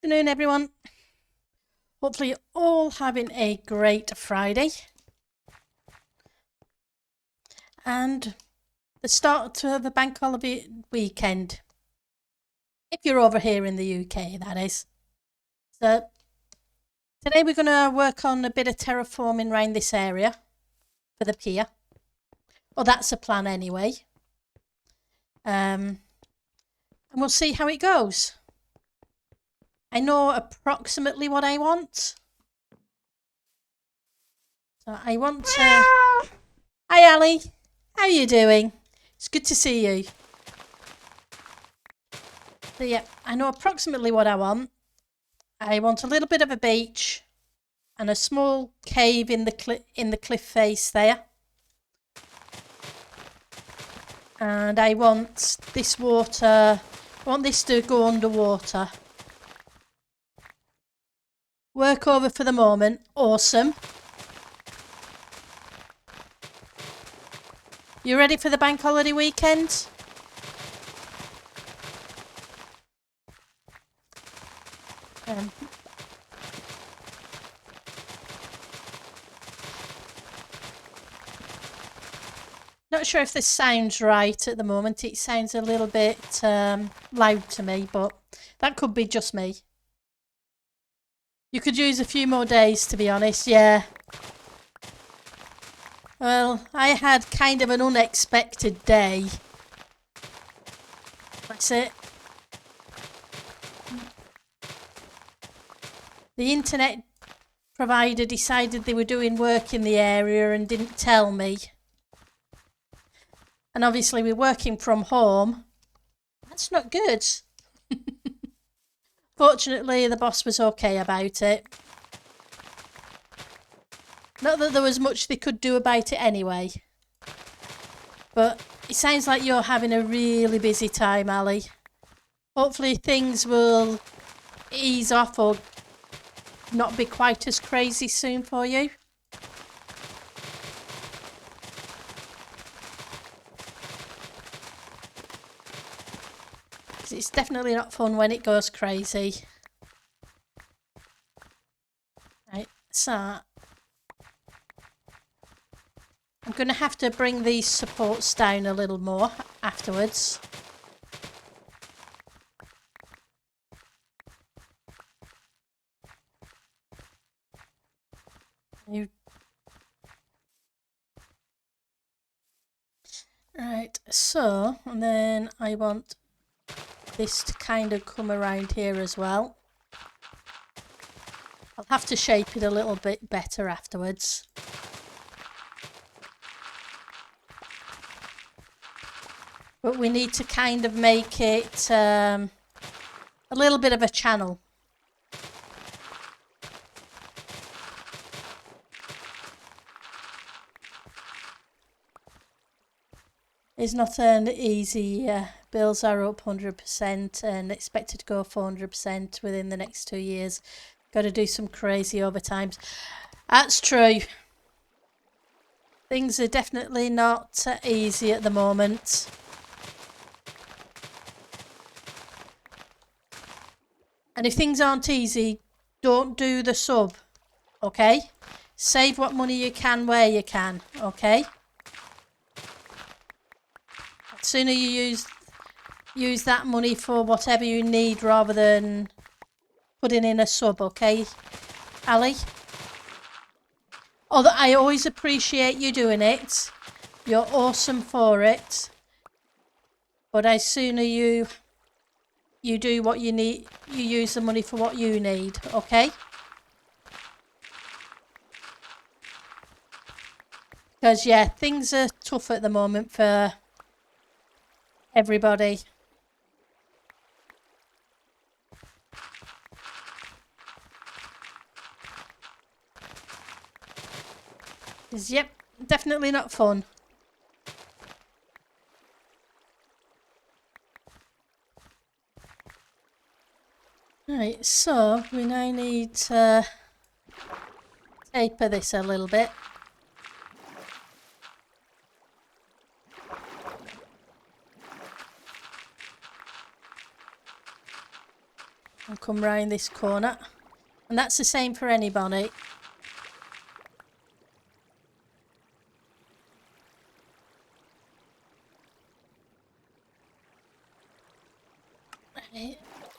afternoon, everyone. Hopefully you're all having a great Friday. And the start of the bank holiday weekend. If you're over here in the UK, that is. So today we're going to work on a bit of terraforming around this area for the pier. Well, that's a plan anyway. And we'll see how it goes. I know approximately what I want. So I want to... Hi, Ali. How are you doing? It's good to see you. So yeah, I know approximately what I want. I want a little bit of a beach and a small cave in the cliff face there. And I want this water, I want this to go underwater. Work over for the moment. Awesome. You ready for the bank holiday weekend? Not sure if this sounds right at the moment. It sounds a little bit loud to me, but that could be just me. You could use a few more days, to be honest, yeah. Well, I had kind of an unexpected day. That's it. The internet provider decided they were doing work in the area and didn't tell me. And obviously we're working from home. That's not good. Fortunately, the boss was okay about it. Not that there was much they could do about it anyway. But it sounds like you're having a really busy time, Ali. Hopefully things will ease off or not be quite as crazy soon for you. It's definitely not fun when it goes crazy. Right, so I'm going to have to bring these supports down a little more afterwards. Right, so, and then I want this to kind of come around here as well. I'll have to shape it a little bit better afterwards. But we need to kind of make it a little bit of a channel. It's not an easy, bills are up 100% and expected to go 400% within the next 2 years. Got to do some crazy overtimes. That's true. Things are definitely not easy at the moment. And if things aren't easy, don't do the sub, okay? Save what money you can where you can, okay? The sooner you use that money for whatever you need rather than putting in a sub, okay, Ali? Although I always appreciate you doing it. You're awesome for it. But as sooner you do what you need, you use the money for what you need, okay? Because, yeah, things are tough at the moment for everybody. Yep, definitely not fun. Right, so we now need to taper this a little bit. and come round this corner. And that's the same for anybody.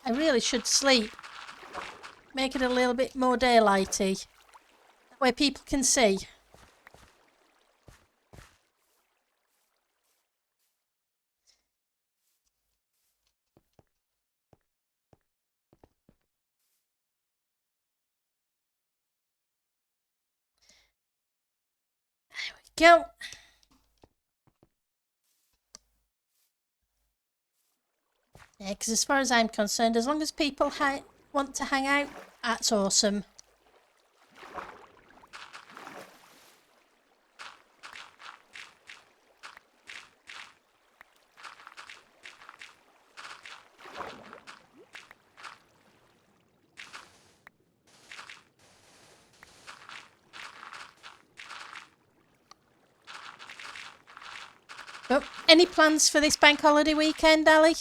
I really should sleep. Make it a little bit more daylighty. That way people can see. There we go. Yeah, because as far as I'm concerned, as long as people want to hang out, that's awesome. Oh, any plans for this bank holiday weekend, Ali?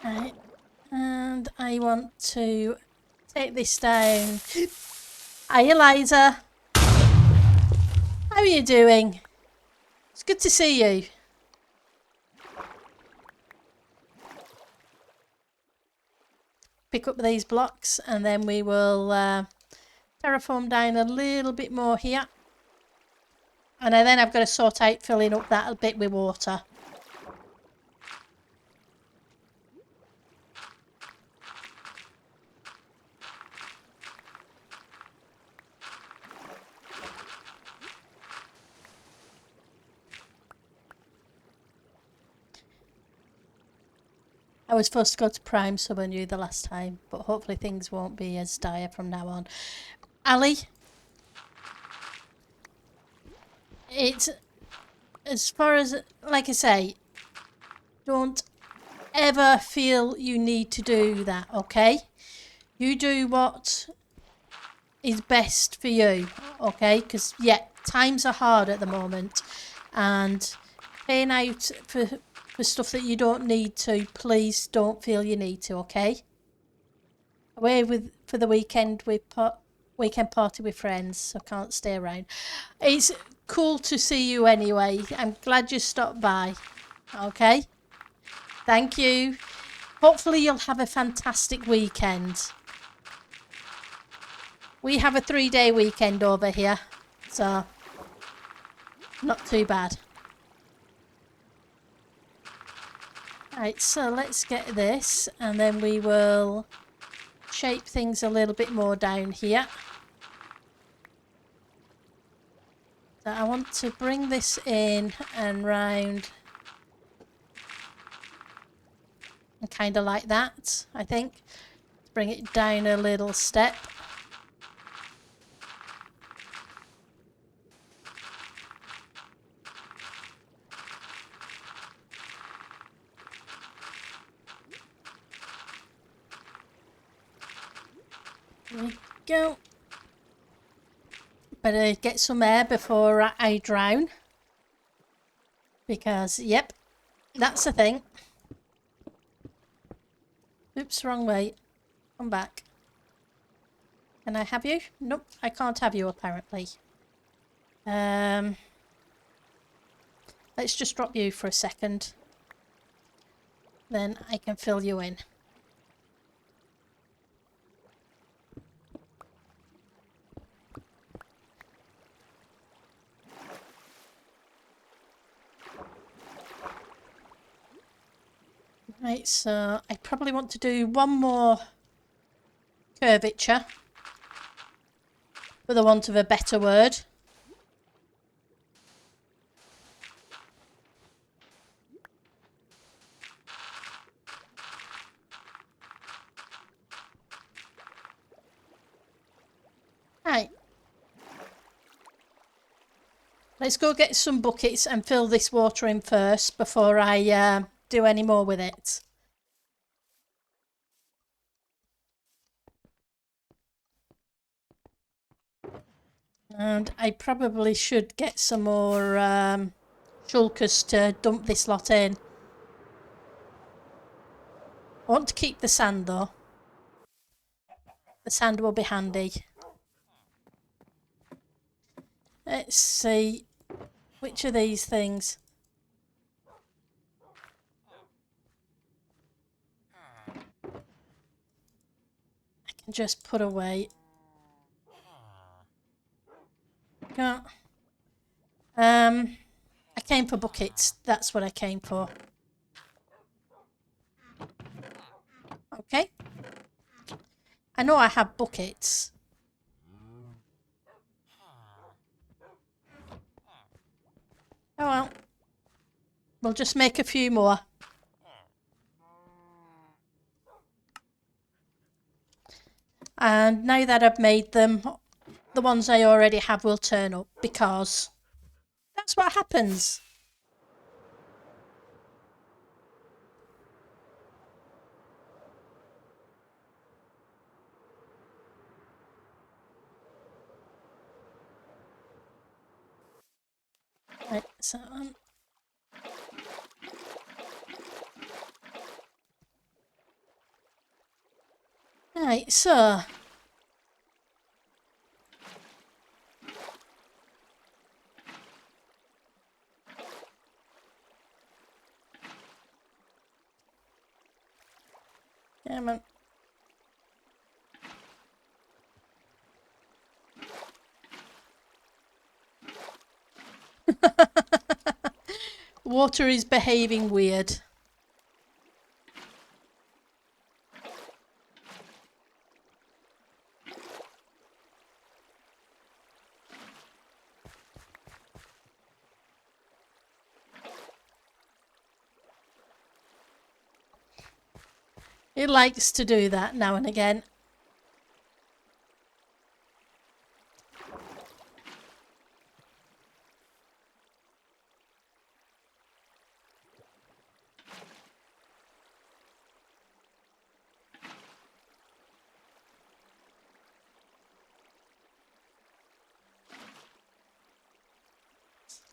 Right. And I want to take this down. Hi, Eliza. How are you doing? It's good to see you. Pick up these blocks and then we will terraform down a little bit more here. And then I've got to sort out filling up that bit with water. I was supposed to go to Prime Summer New the last time, but hopefully things won't be as dire from now on. Ali, it's as far as, like I say, don't ever feel you need to do that, okay? You do what is best for you, okay? Because, yeah, times are hard at the moment, and paying out for stuff that you don't need to, please don't feel you need to, okay? Away for the weekend with weekend party with friends, so can't stay around. It's cool to see you anyway. I'm glad you stopped by. Okay? Thank you. Hopefully you'll have a fantastic weekend. We have a 3-day weekend over here, so not too bad. Right, so let's get this, and then we will shape things a little bit more down here. So I want to bring this in and round, and kind of like that, I think. Bring it down a little step. There we go. Better get some air before I drown. Because, yep, that's the thing. Oops, wrong way. Come back. Can I have you? Nope, I can't have you apparently. Let's just drop you for a second. Then I can fill you in. Right, so I probably want to do one more curvature, for the want of a better word. Right. Let's go get some buckets and fill this water in first before I do any more with it. And I probably should get some more shulkers to dump this lot in. I want to keep the sand though. The sand will be handy. Let's see. Which of these things? I can just put away. Can't. I came for buckets. That's what I came for. Okay. I know I have buckets. Oh well. We'll just make a few more. And now that I've made them, the ones I already have will turn up because that's what happens. Right, so right, so come on. Water is behaving weird. It likes to do that now and again.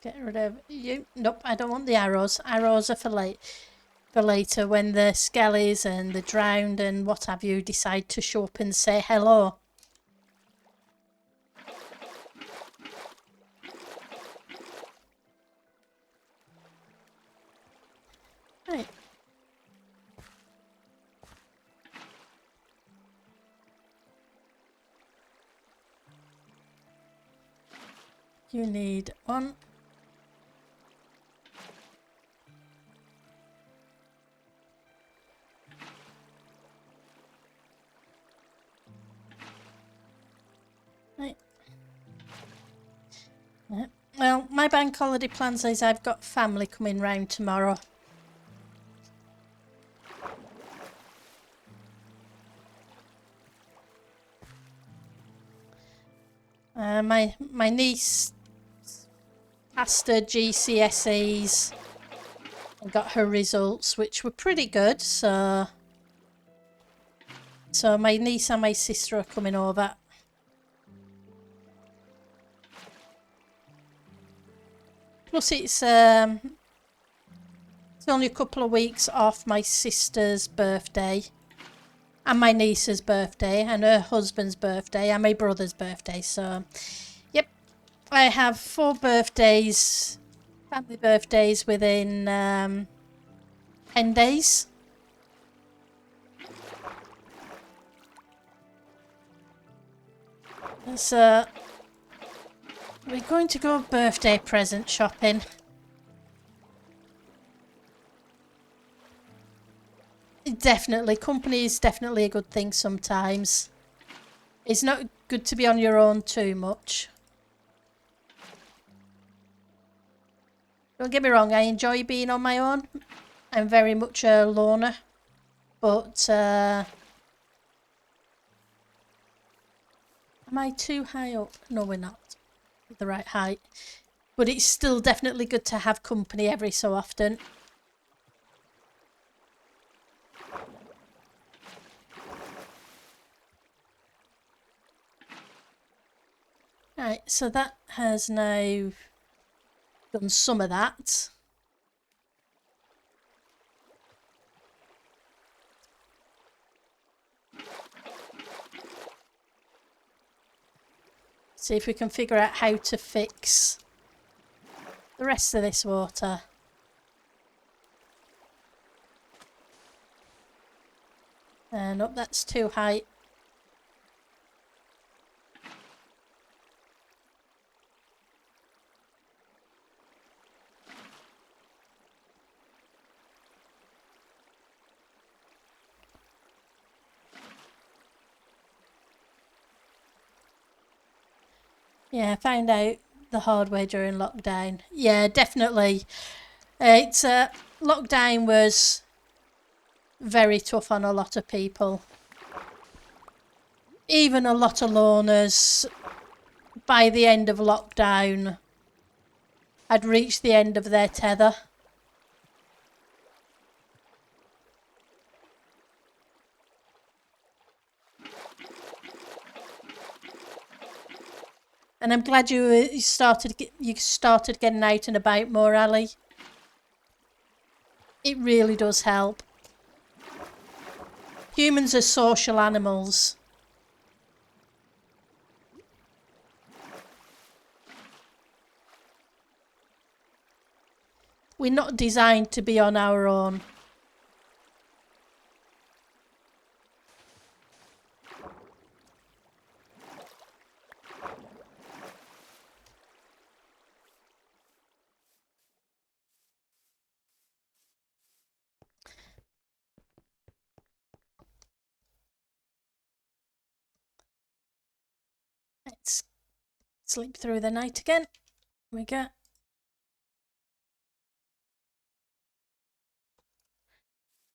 Get rid of you. Nope, I don't want the arrows. Arrows are for later when the skellies and the drowned and what have you decide to show up and say hello. Right. You need one. Right. Yeah. Well, my bank holiday plans is I've got family coming round tomorrow. My niece passed her GCSEs and got her results, which were pretty good. So my niece and my sister are coming over. Plus, it's only a couple of weeks off my sister's birthday, and my niece's birthday, and her husband's birthday, and my brother's birthday. So, yep, I have 4 birthdays, family birthdays within 10 days. So, we're going to go birthday present shopping. Definitely, company is definitely a good thing sometimes. It's not good to be on your own too much. Don't get me wrong, I enjoy being on my own. I'm very much a loner. But, am I too high up? No, we're not. The right height. but it's still definitely good to have company every so often. Right, so that has now done some of that. See if we can figure out how to fix the rest of this water. Nope, that's too high. Yeah, I found out the hard way during lockdown. Yeah, definitely. Lockdown was very tough on a lot of people. Even a lot of loaners, by the end of lockdown, had reached the end of their tether. And I'm glad you started getting out and about more, Ali. It really does help. Humans are social animals. We're not designed to be on our own. Let's sleep through the night again. Here we go.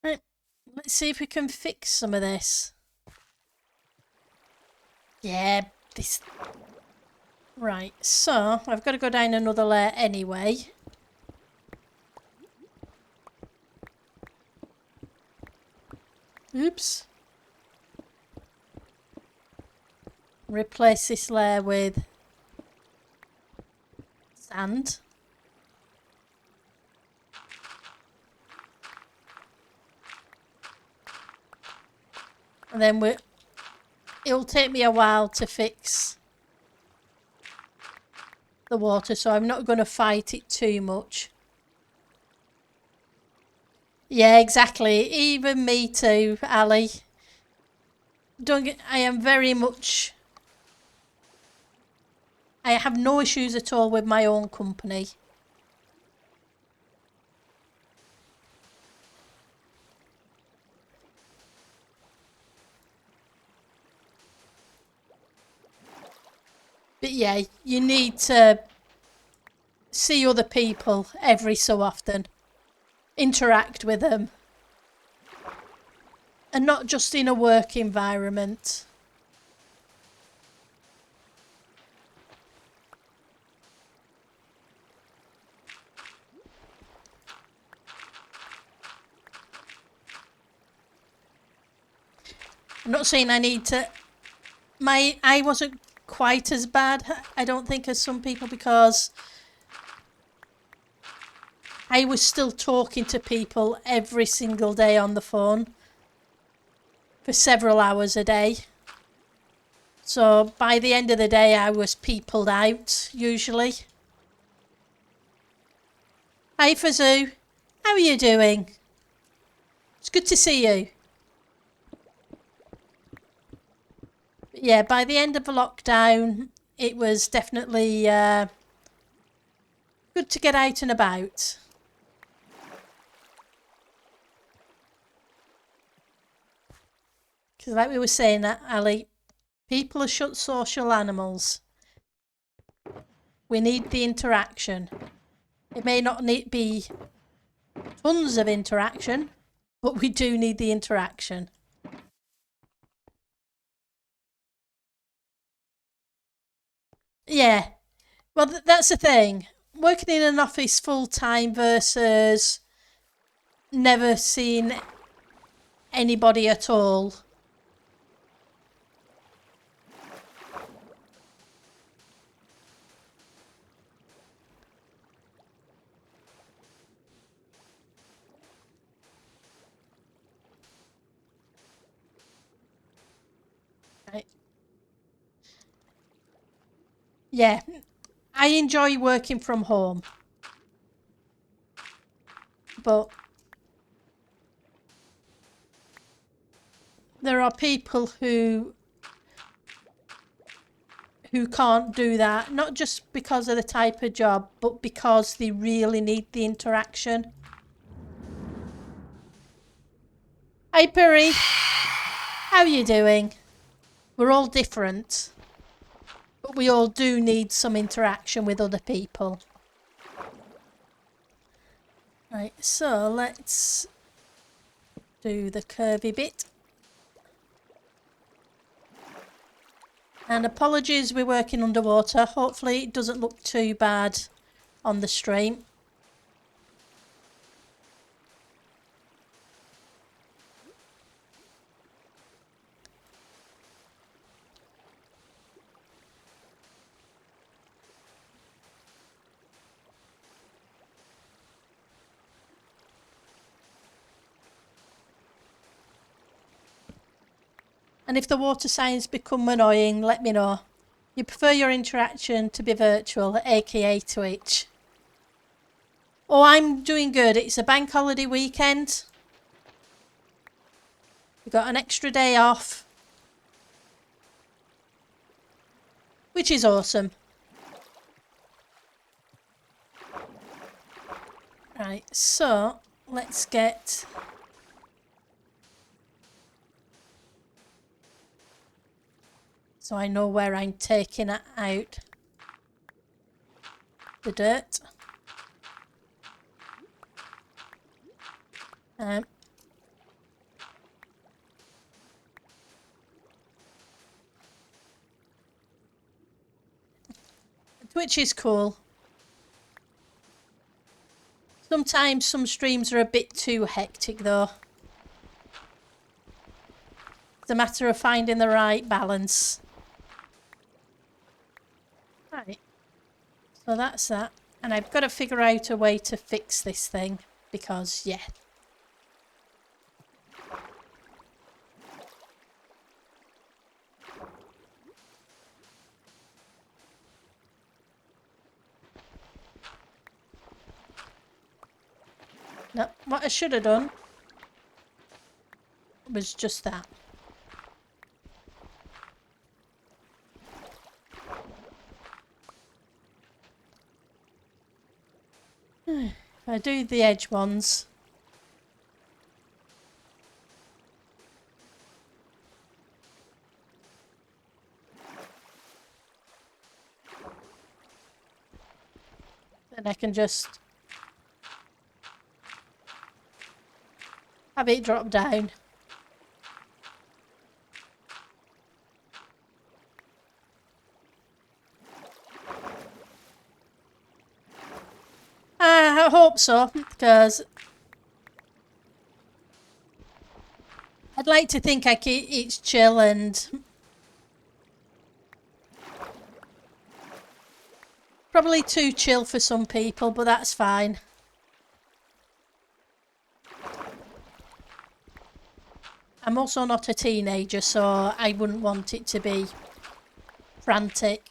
Right, let's see if we can fix some of this. Yeah, this... Right, so I've got to go down another layer anyway. Oops. Replace this layer with sand. And then it'll take me a while to fix the water, so I'm not going to fight it too much. Yeah, exactly. Even me too, Ali. I am very much... I have no issues at all with my own company. But yeah, you need to see other people every so often. Interact with them. And not just in a work environment. I'm not saying I need to... I wasn't quite as bad, I don't think, as some people, because I was still talking to people every single day on the phone for several hours a day. So by the end of the day, I was peopled out, usually. Hi, Fazoo. How are you doing? It's good to see you. Yeah, by the end of the lockdown, it was definitely good to get out and about. Because like we were saying, Ali, people are social animals. We need the interaction. It may not be tons of interaction, but we do need the interaction. Yeah. Well, that's the thing. working in an office full time versus never seeing anybody at all. Right. Yeah, I enjoy working from home, but there are people who can't do that, not just because of the type of job, but because they really need the interaction. Hi Puri, how are you doing? We're all different, but we all do need some interaction with other people. Right, so let's do the curvy bit. And apologies, we're working underwater. Hopefully it doesn't look too bad on the stream. And if the water signs become annoying, let me know. You prefer your interaction to be virtual, aka Twitch. Oh, I'm doing good. It's a bank holiday weekend. We've got an extra day off, which is awesome. Right, so let's get... So I know where I'm taking it out. The dirt. Which is cool. Sometimes some streams are a bit too hectic though. It's a matter of finding the right balance. Right. So that's that. And I've got to figure out a way to fix this thing because, yeah. No, what I should have done was just that. If I do the edge ones. Then I can just have it drop down. I hope so, because I'd like to think it's chill and probably too chill for some people, but that's fine. I'm also not a teenager, so I wouldn't want it to be frantic.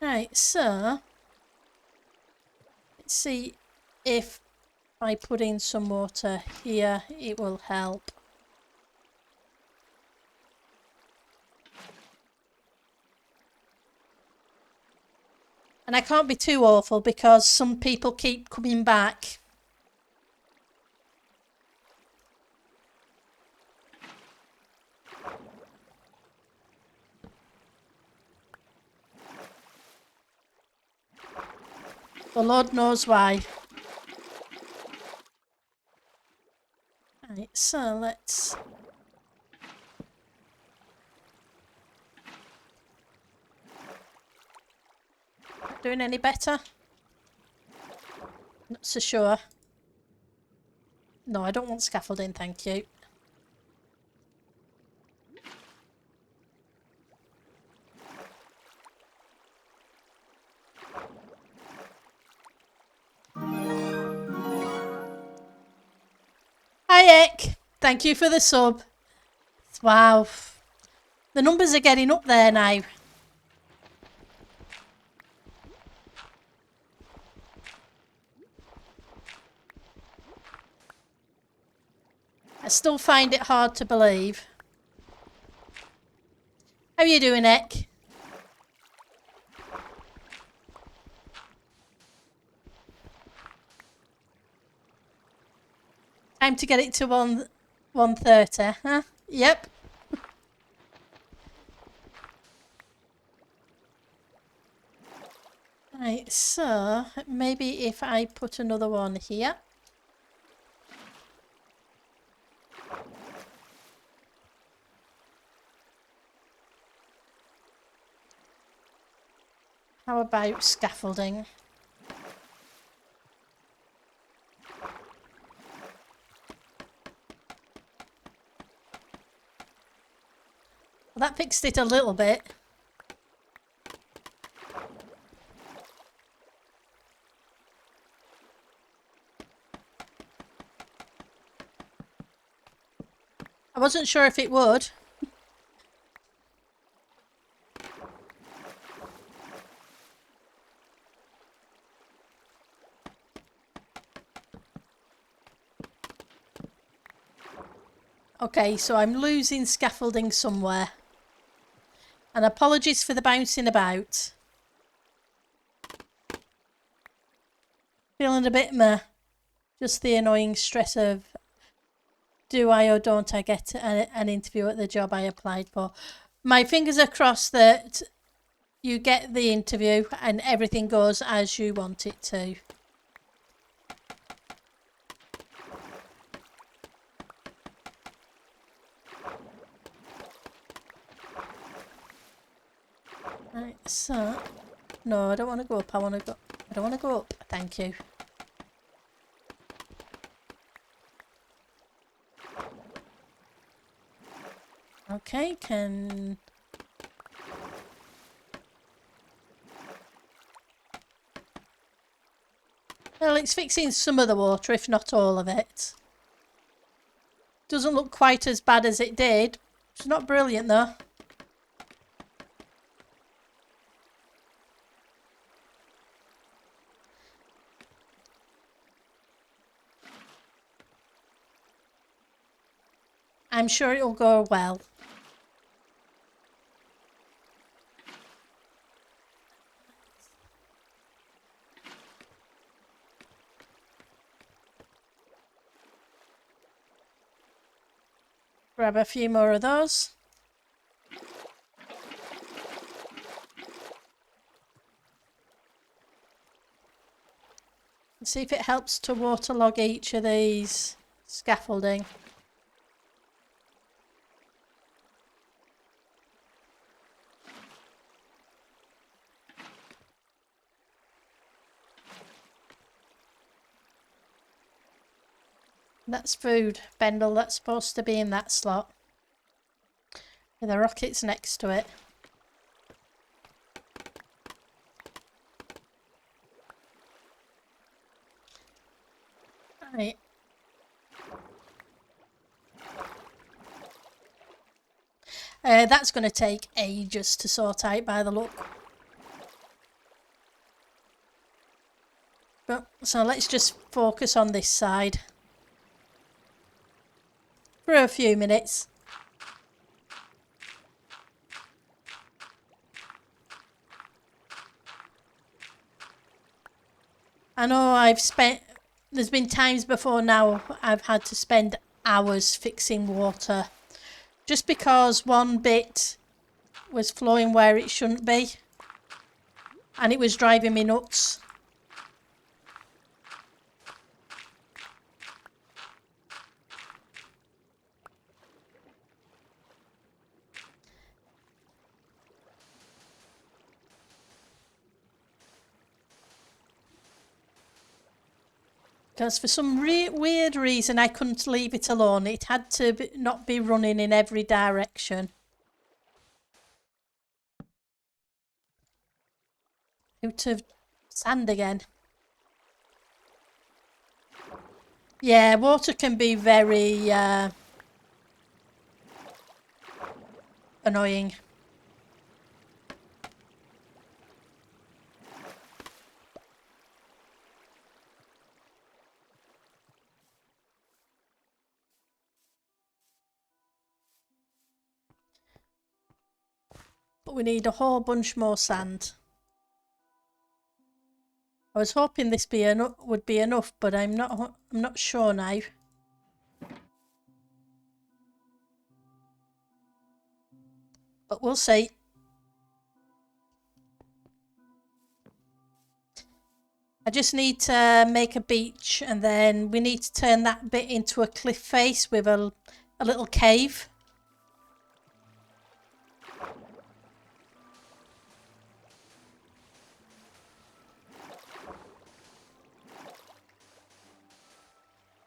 Right, so let's see if by putting some water here it will help. And I can't be too awful because some people keep coming back. The Lord knows why. Right, so let's... doing any better? Not so sure. No, I don't want scaffolding, thank you. Hi, Ek. Thank you for the sub. Wow. The numbers are getting up there now. I still find it hard to believe. How are you doing, Ek? Time to get it to 1:30, huh? Yep. Right, so maybe if I put another one here. How about scaffolding? Well, that fixed it a little bit. I wasn't sure if it would. Okay, so I'm losing scaffolding somewhere. And apologies for the bouncing about. Feeling a bit meh. Just the annoying stress of do I or don't I get an interview at the job I applied for. My fingers are crossed that you get the interview and everything goes as you want it to. Right, so no, I don't want to go up. I don't want to go up. Thank you. Okay, well, it's fixing some of the water, if not all of it. Doesn't look quite as bad as it did. It's not brilliant though. I'm sure it'll go well. Grab a few more of those. And see if it helps to waterlog each of these scaffolding. That's food, Pendle. That's supposed to be in that slot. With the rockets next to it. Right. That's going to take ages to sort out by the look. But, so let's just focus on this side. For a few minutes. I know there's been times before now I've had to spend hours fixing water just because one bit was flowing where it shouldn't be and it was driving me nuts. Because for some weird reason I couldn't leave it alone. It had to not be running in every direction. Out of sand again. Yeah, water can be very annoying. But we need a whole bunch more sand. I was hoping this would be enough, but I'm not sure now. But we'll see. I just need to make a beach, and then we need to turn that bit into a cliff face with a little cave.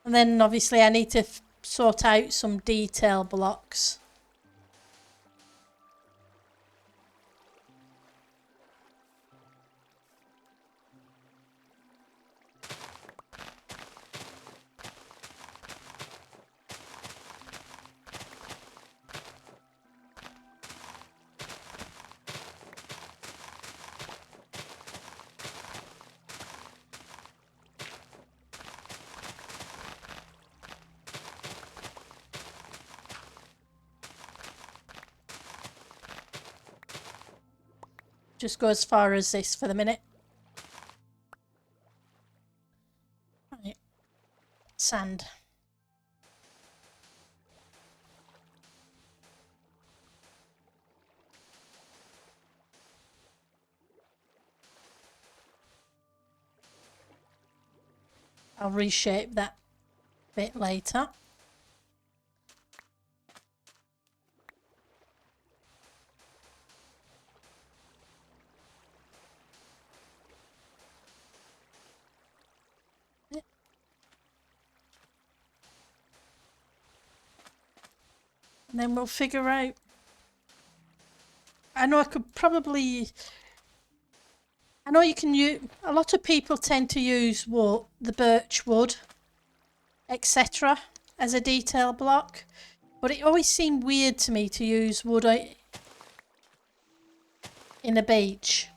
And then obviously I need to sort out some detail blocks. Just go as far as this for the minute. Right. Sand. I'll reshape that bit later. And then we'll figure out. I know I could probably. I know you can use. A lot of people tend to use wood, the birch wood, etc., as a detail block, but it always seemed weird to me to use wood in a beach.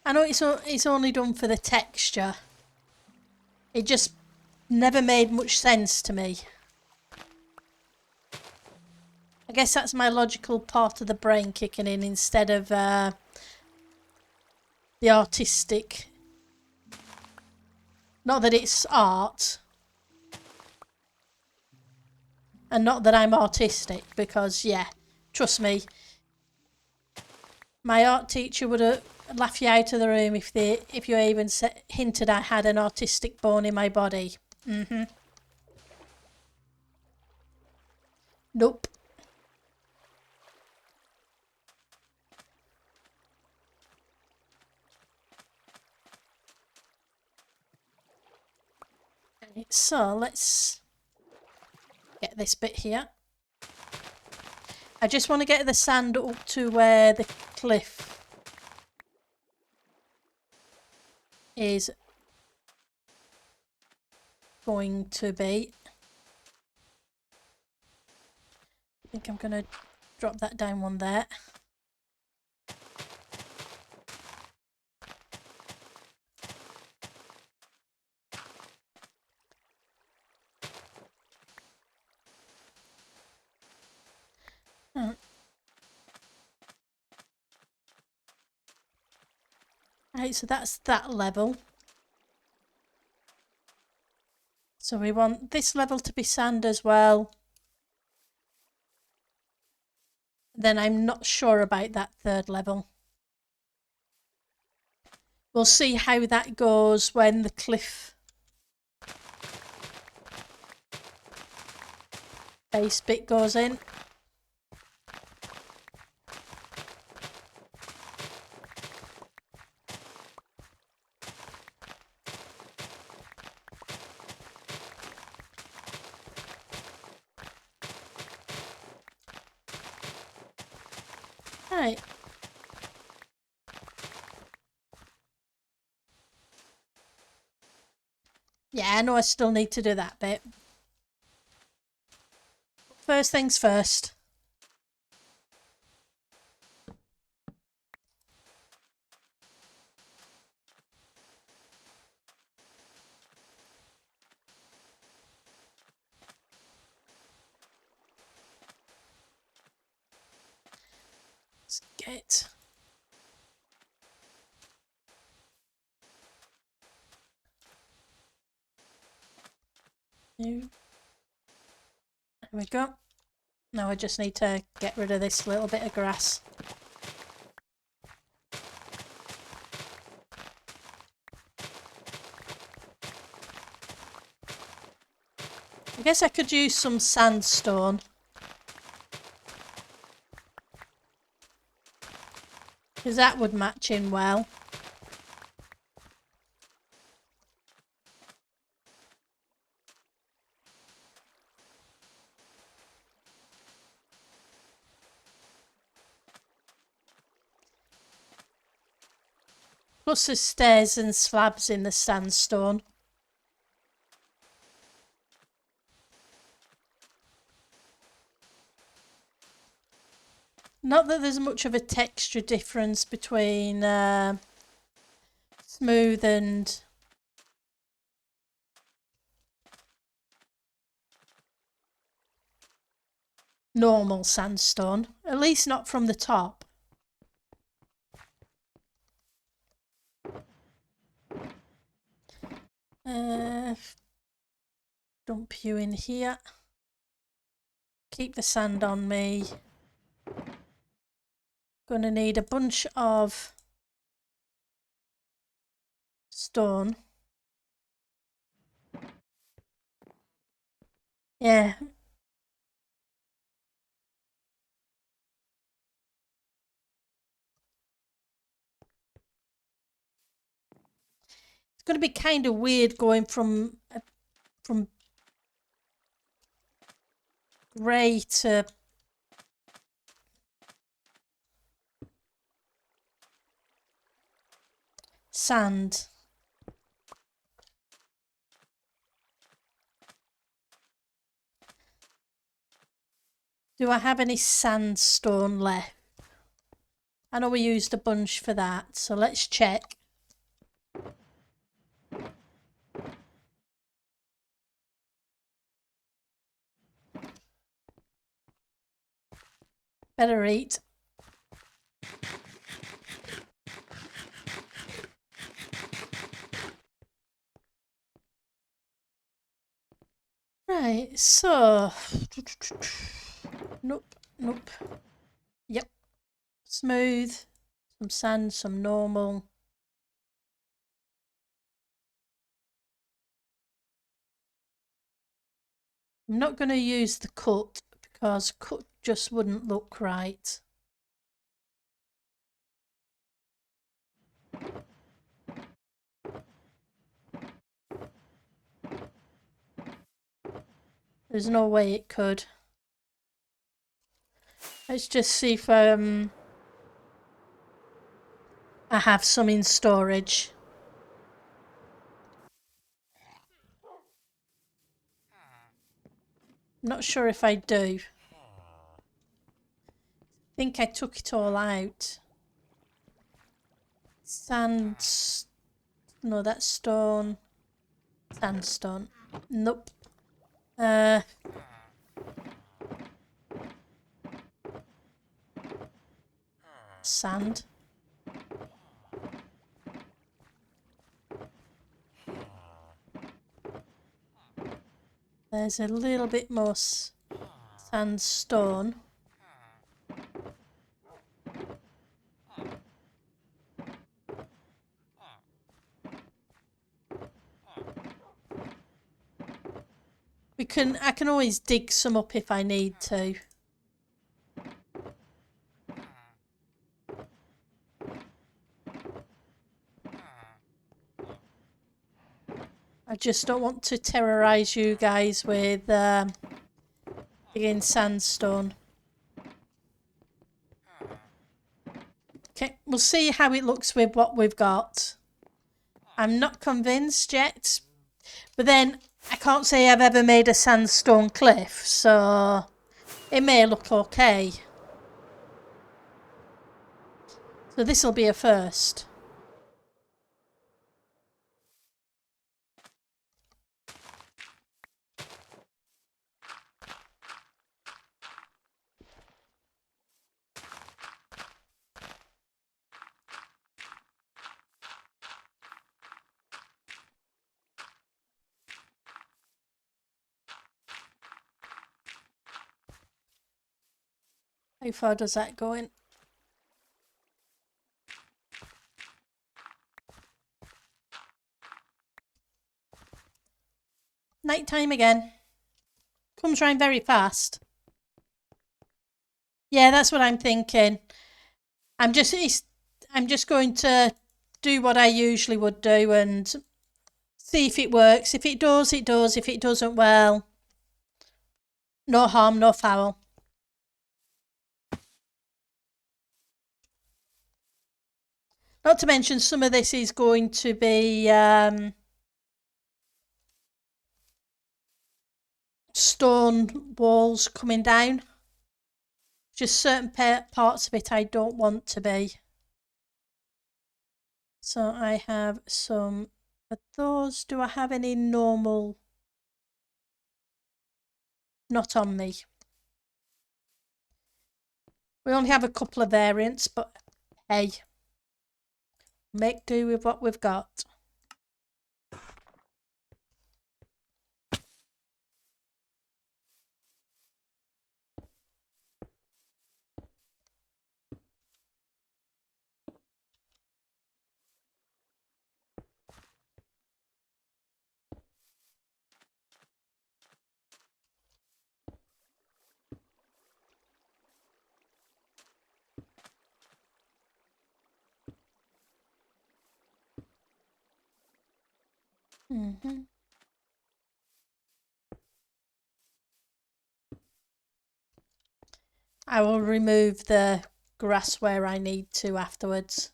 I know it's only done for the texture. It just never made much sense to me. I guess that's my logical part of the brain kicking in instead of the artistic. Not that it's art. And not that I'm artistic, because yeah, trust me, my art teacher would have laughed you out of the room if you even hinted I had an artistic bone in my body. Nope. So let's get this bit here. I just want to get the sand up to where the cliff is going to be. I think I'm going to drop that down one there. Right, so that's that level. So we want this level to be sand as well. Then I'm not sure about that third level. We'll see how that goes when the cliff base bit goes in. Right. Yeah, I know I still need to do that bit. First things first. Let's get... There we go. Now I just need to get rid of this little bit of grass. I guess I could use some sandstone. Because that would match in well. Plus there's stairs and slabs in the sandstone. Not that there's much of a texture difference between smooth and normal sandstone. At least not from the top. Dump you in here. Keep the sand on me. Gonna need a bunch of stone. Yeah. It's gonna be kind of weird going from grey to sand. Do I have any sandstone left? I know we used a bunch for that, so let's check. Better eat. Right, so... Nope, nope. Yep. Smooth. Some sand, some normal. I'm not going to use the cut because cut just wouldn't look right. There's no way it could. Let's just see if I have some in storage. Not sure if I do. I think I took it all out. Sand. No, that's stone. Sandstone. Nope. Sand. There's a little bit more sandstone. I can always dig some up if I need to. I just don't want to terrorise you guys with digging sandstone. Okay, we'll see how it looks with what we've got. I'm not convinced yet, but then I can't say I've ever made a sandstone cliff, so it may look okay. So this will be a first. How far does that go in? Night time again. Comes round very fast. Yeah, that's what I'm thinking. I'm just going to do what I usually would do and see if it works. If it does, it does. If it doesn't, well, no harm, no foul. Not to mention some of this is going to be stone walls coming down. Just certain parts of it I don't want to be. So I have some of those. Do I have any normal? Not on me. We only have a couple of variants, but hey, make do with what we've got. I will remove the grass where I need to afterwards.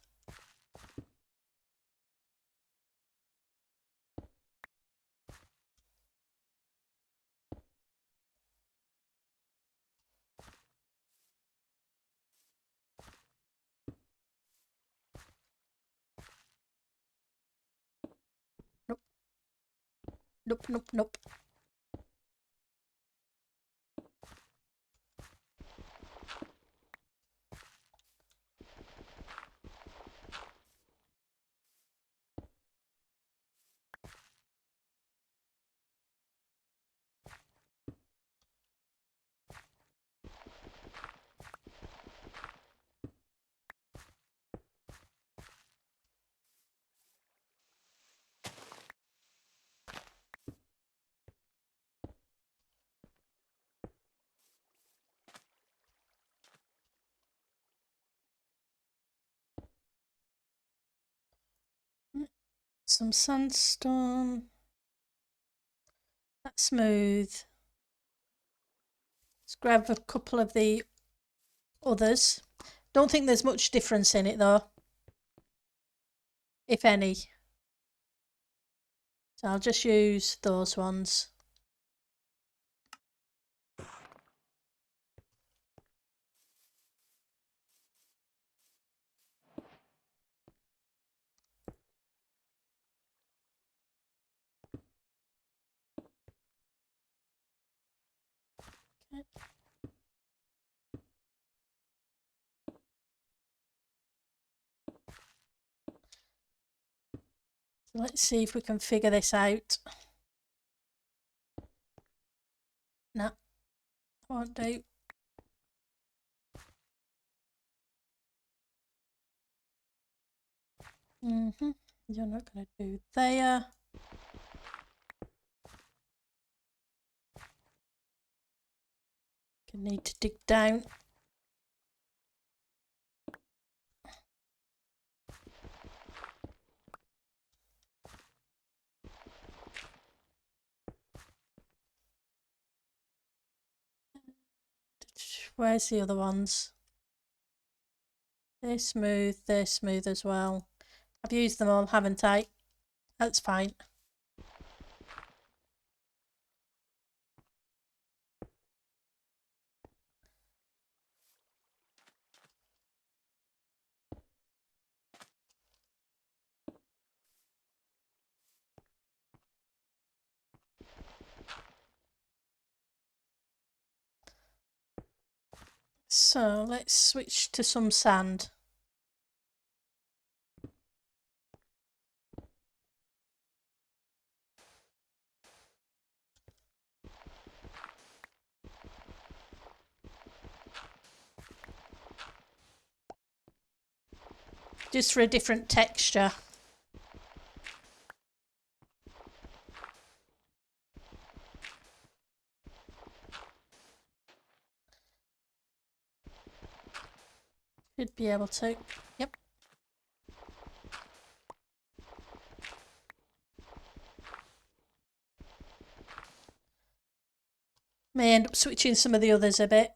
Nope. Nope, nope, nope. Some sandstone. That's smooth. Let's grab a couple of the others. Don't think there's much difference in it though, if any. So I'll just use those ones. Okay. So let's see if we can figure this out. No, won't do. You're not going to do there. You need to dig down. Where's the other ones? They're smooth as well. I've used them all, haven't I? That's fine. So let's switch to some sand. Just for a different texture. Should be able to. Yep. May end up switching some of the others a bit.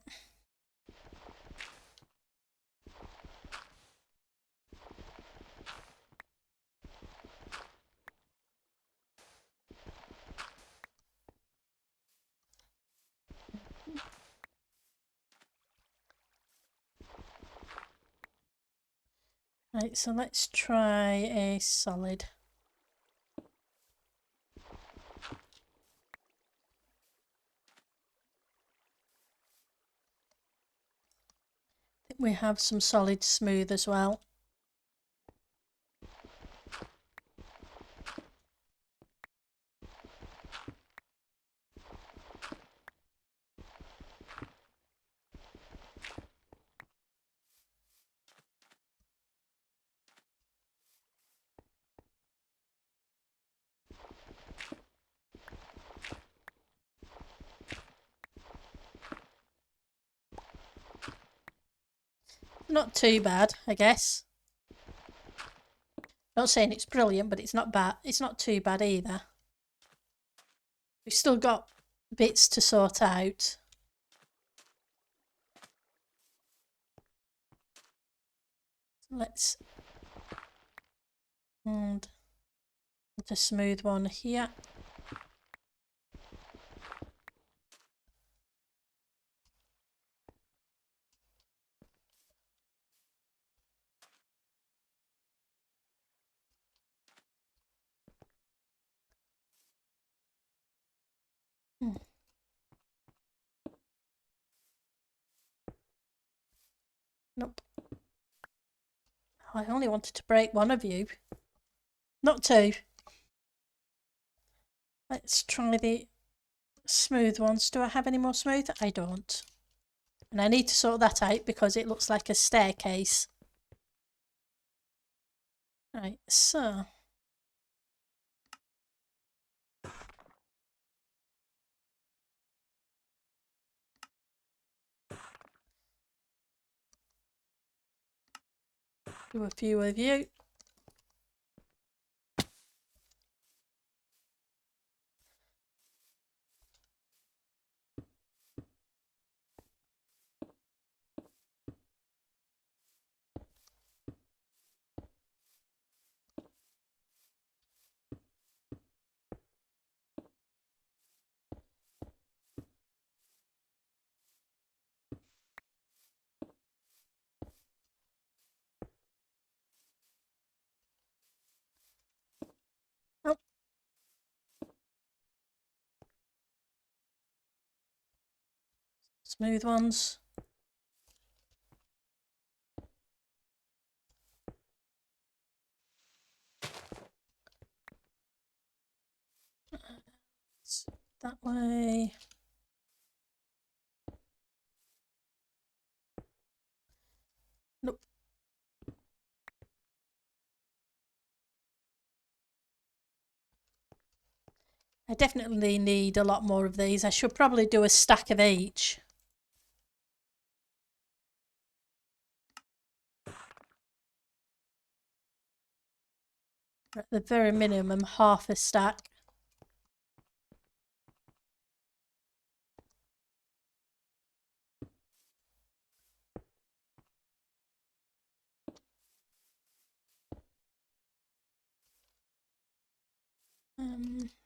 Right, so let's try a solid. I think we have some solid smooth as well. Not too bad, I guess. Not saying it's brilliant, but it's not bad. It's not too bad either. We've still got bits to sort out. Let's and put a smooth one here. Nope. I only wanted to break one of you, not two. Let's try the smooth ones. Do I have any more smooth? I don't. And I need to sort that out because it looks like a staircase. Right, so. Do a few of you. Oh. Smooth ones. That way. Nope. I definitely need a lot more of these. I should probably do a stack of each. At the very minimum, half a stack.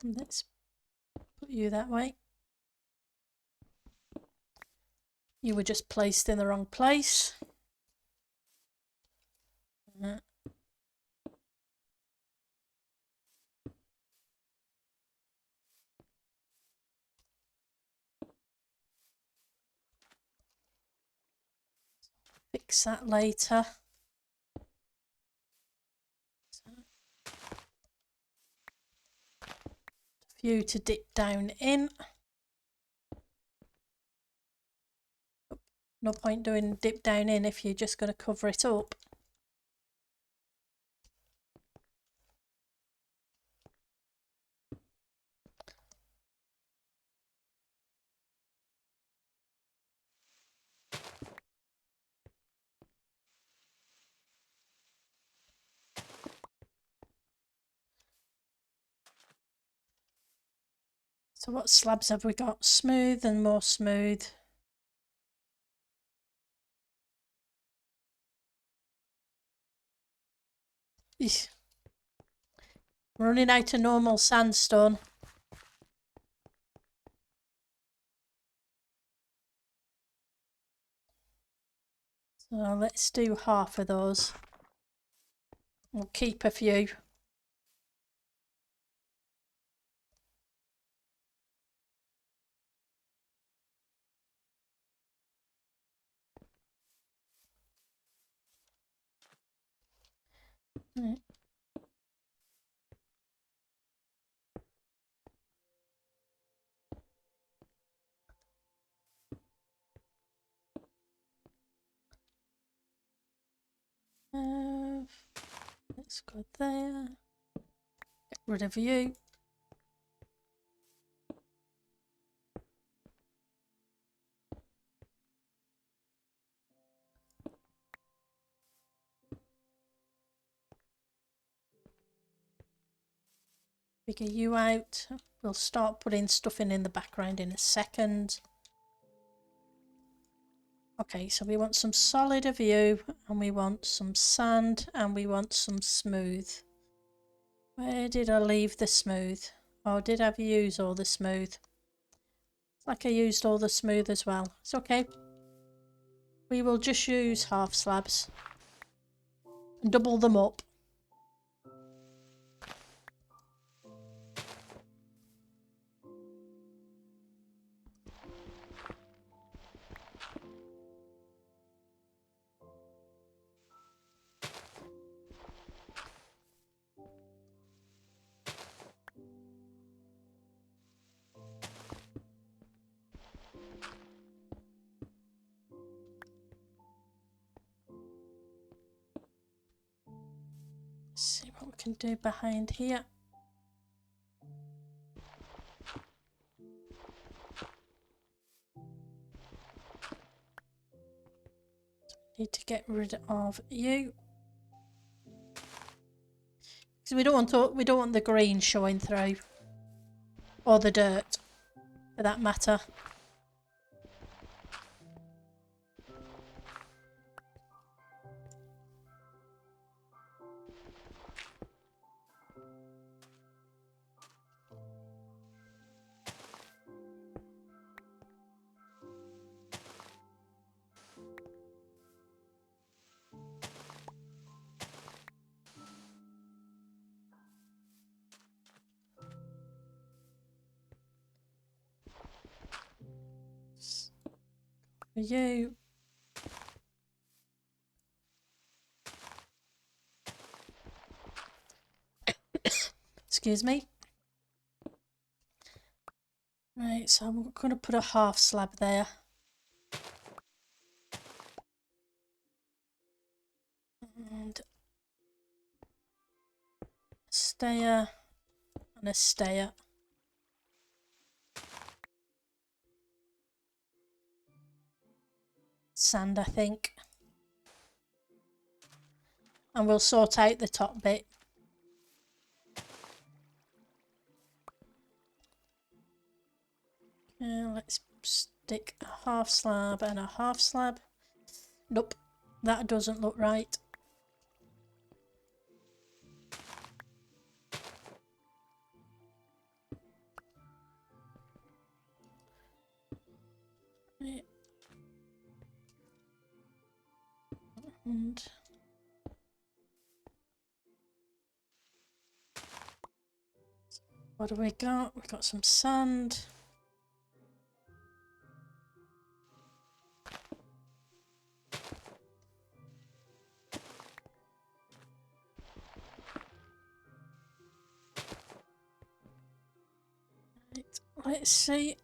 Let's put you that way. You were just placed in the wrong place. Fix that later. For you to dip down in. No point doing dip down in if you're just going to cover it up. So what slabs have we got? Smooth and more smooth. Eesh. I'm running out of normal sandstone. So let's do half of those. We'll keep a few. Right. Let's go there. Get rid of you. Figure you out. We'll start putting stuff in the background in a second. Okay, so we want some solid of you, and we want some sand, and we want some smooth. Where did I leave the smooth? Or did I use all the smooth? It's like I used all the smooth as well. It's okay. We will just use half slabs. And double them up. See what we can do behind here. Need to get rid of you. Because we don't want the green showing through. Or the dirt, for that matter. For you. Excuse me. Right, so I'm going to put a half slab there. And a stair and a stair. Sand, I think. And we'll sort out the top bit. Let's stick a half slab and a half slab. Nope, that doesn't look right. And what do we got? We've got some sand. Right, let's see.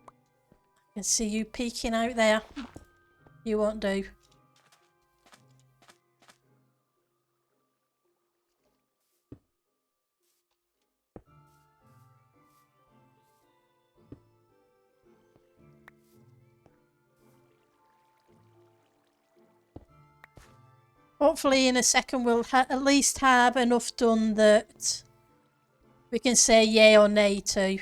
I can see you peeking out there. You won't do. Hopefully in a second we'll at least have enough done that we can say yay or nay to.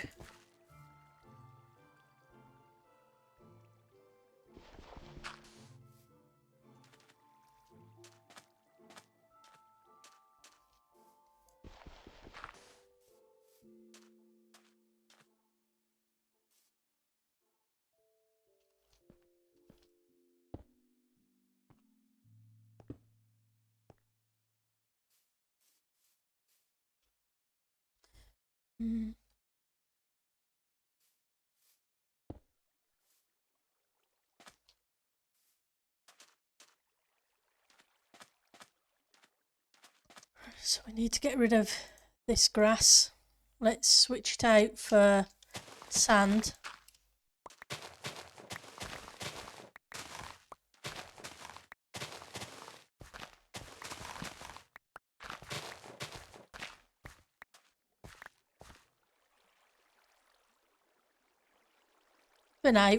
Mm. So we need to get rid of this grass. Let's switch it out for sand. For now.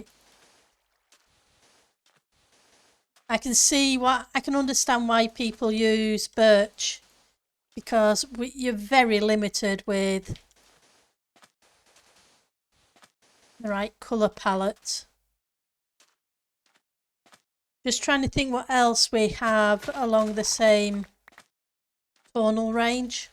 I can understand why people use birch, because you're very limited with the right colour palette. Just trying to think what else we have along the same tonal range.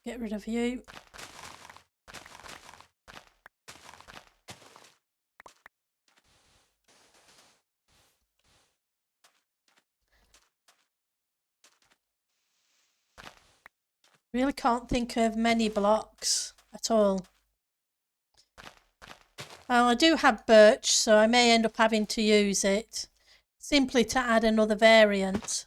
Get rid of you. Really can't think of many blocks at all. Well, I do have birch, so I may end up having to use it simply to add another variant.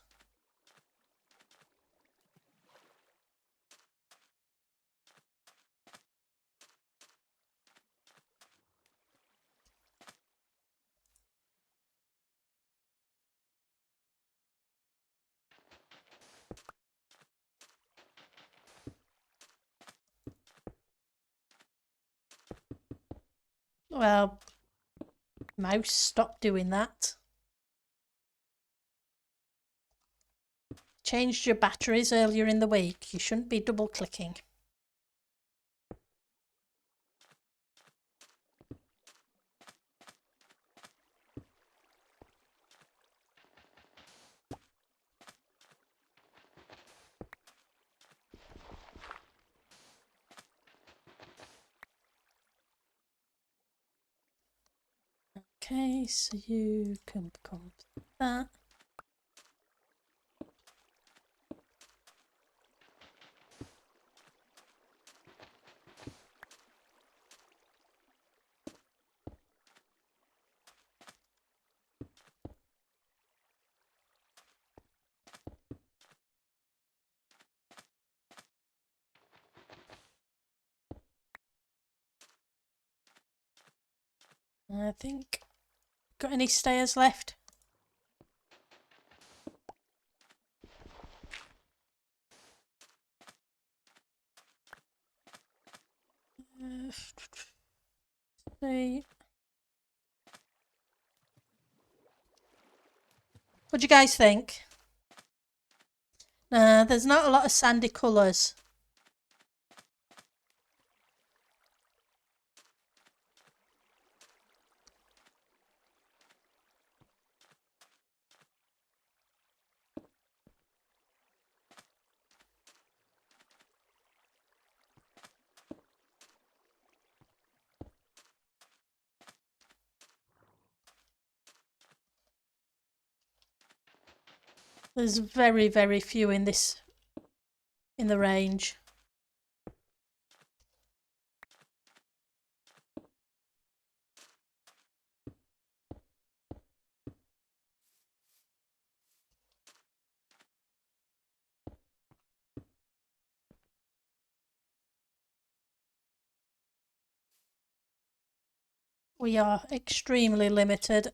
Well, mouse, stop doing that. Changed your batteries earlier in the week. You shouldn't be double clicking. Okay, so you can become that. I think. Got any stairs left? See. What do you guys think? There's not a lot of sandy colours. There's very, very few in the range. We are extremely limited.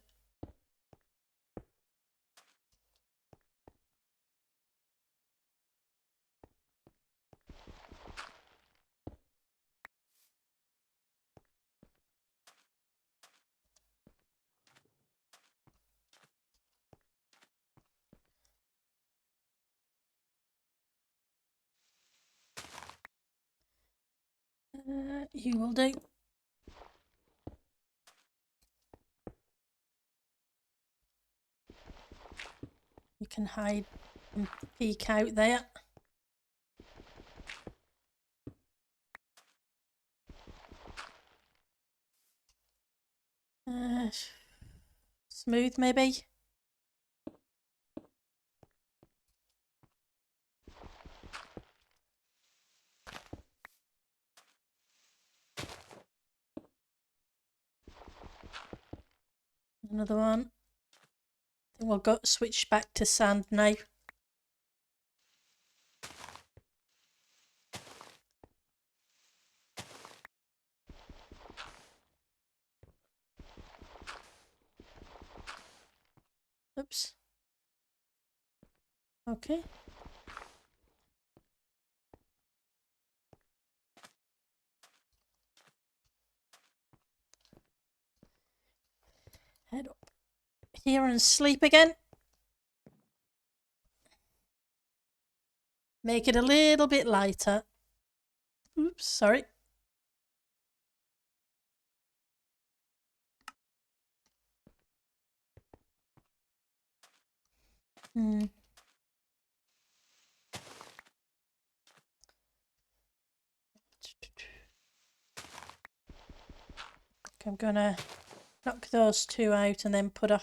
You will do. You can hide and peek out there. Smooth maybe. Another one. I think we'll go switch back to sand now. Oops. Okay. Head up here and sleep again. Make it a little bit lighter. Oops, sorry. Okay, I'm gonna knock those two out and then put a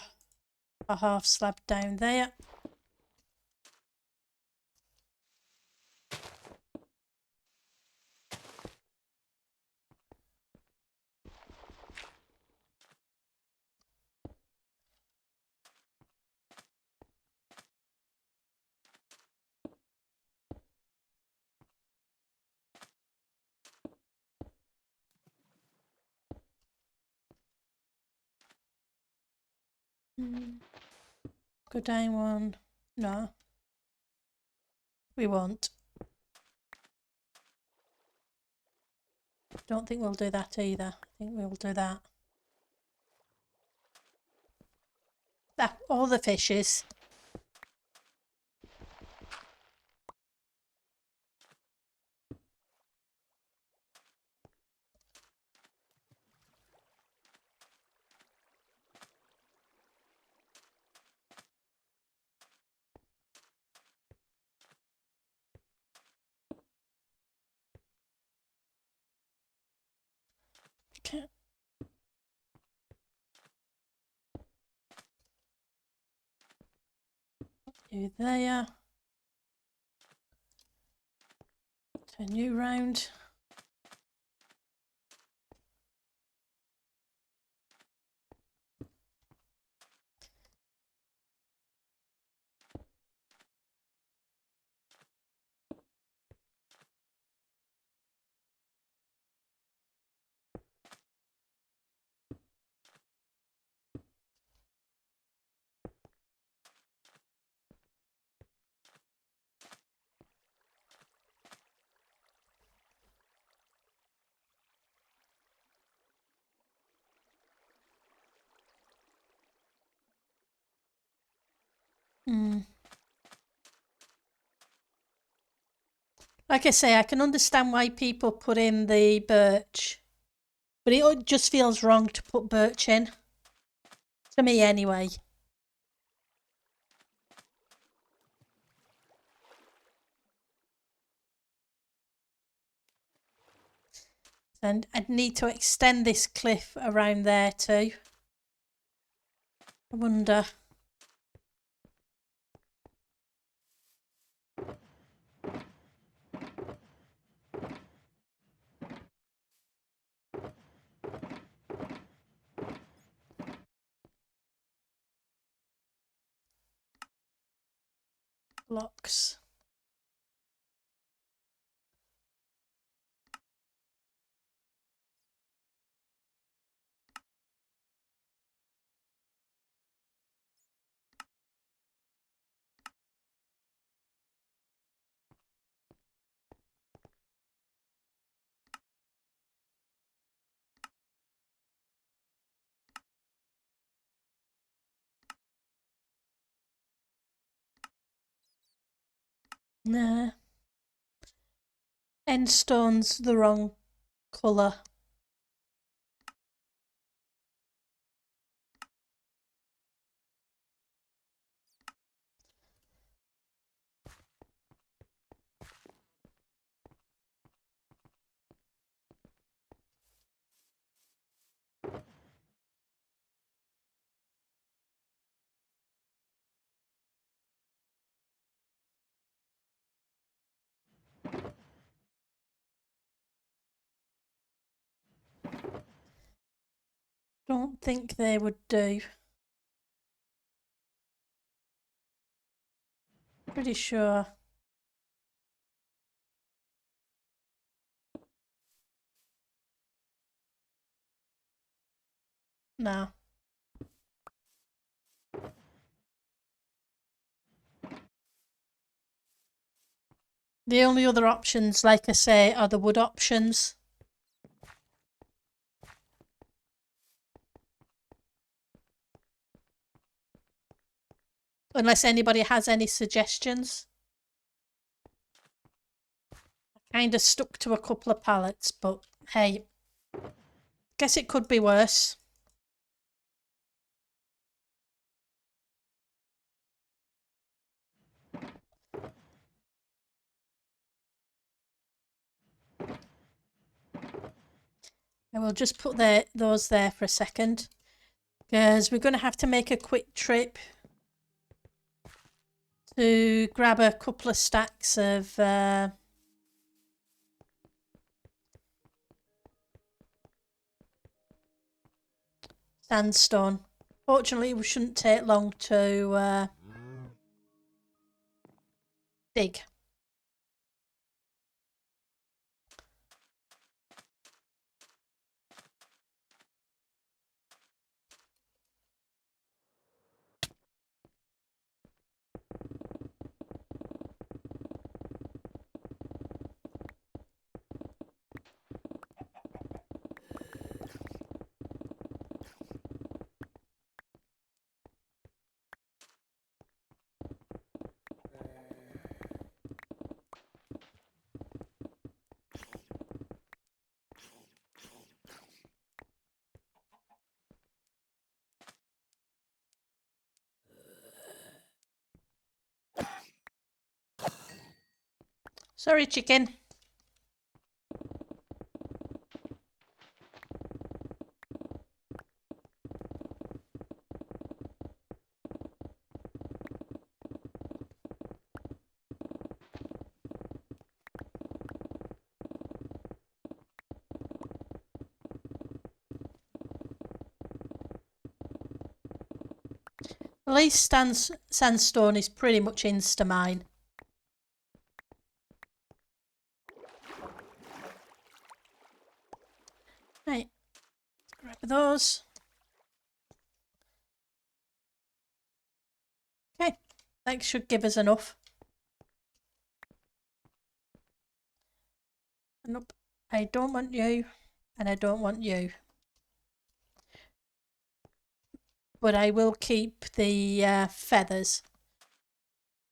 half slab down there. Go down one. No, we won't. Don't think we'll do that either. I think we'll do that. All the fishes. Okay. You there. Turn you round. Like I say, I can understand why people put in the birch, but it just feels wrong to put birch in. To me, anyway. And I'd need to extend this cliff around there too. I wonder. blocks. Nah. End stone's the wrong colour. Don't think they would do. Pretty sure. No. The only other options, like I say, are the wood options. Unless anybody has any suggestions. I kind of stuck to a couple of pallets, but hey, guess it could be worse. I will just put those there for a second, because we're going to have to make a quick trip to grab a couple of stacks of sandstone. Fortunately, we shouldn't take long to dig. Sorry, chicken. At least sandstone is pretty much insta-mine. Right, grab those. Okay, that should give us enough. Nope, I don't want you, and I don't want you. But I will keep the feathers,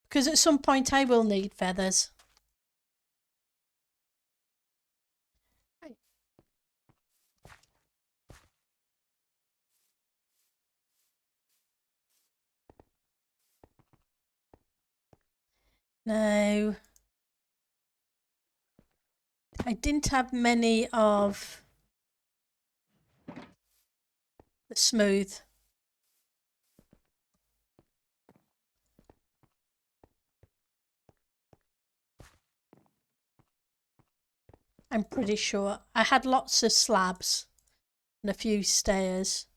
because at some point I will need feathers. Now, I didn't have many of the smooth. I'm pretty sure. I had lots of slabs and a few stairs.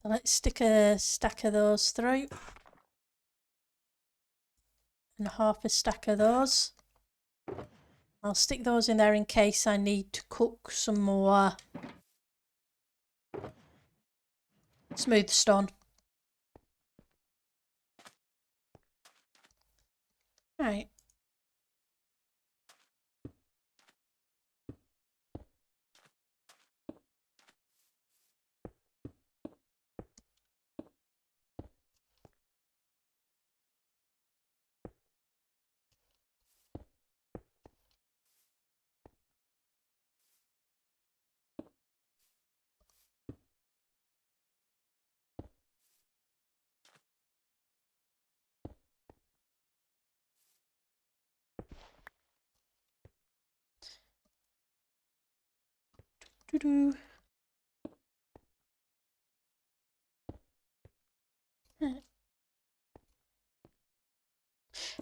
So let's stick a stack of those through. And half a stack of those. I'll stick those in there in case I need to cook some more smooth stone. Right. Doo-doo.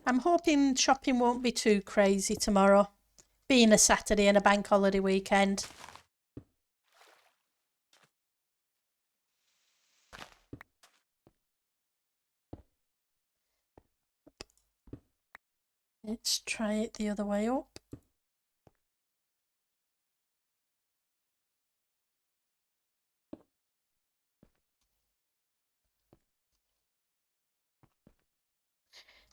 I'm hoping shopping won't be too crazy tomorrow, being a Saturday and a bank holiday weekend. Let's try it the other way up.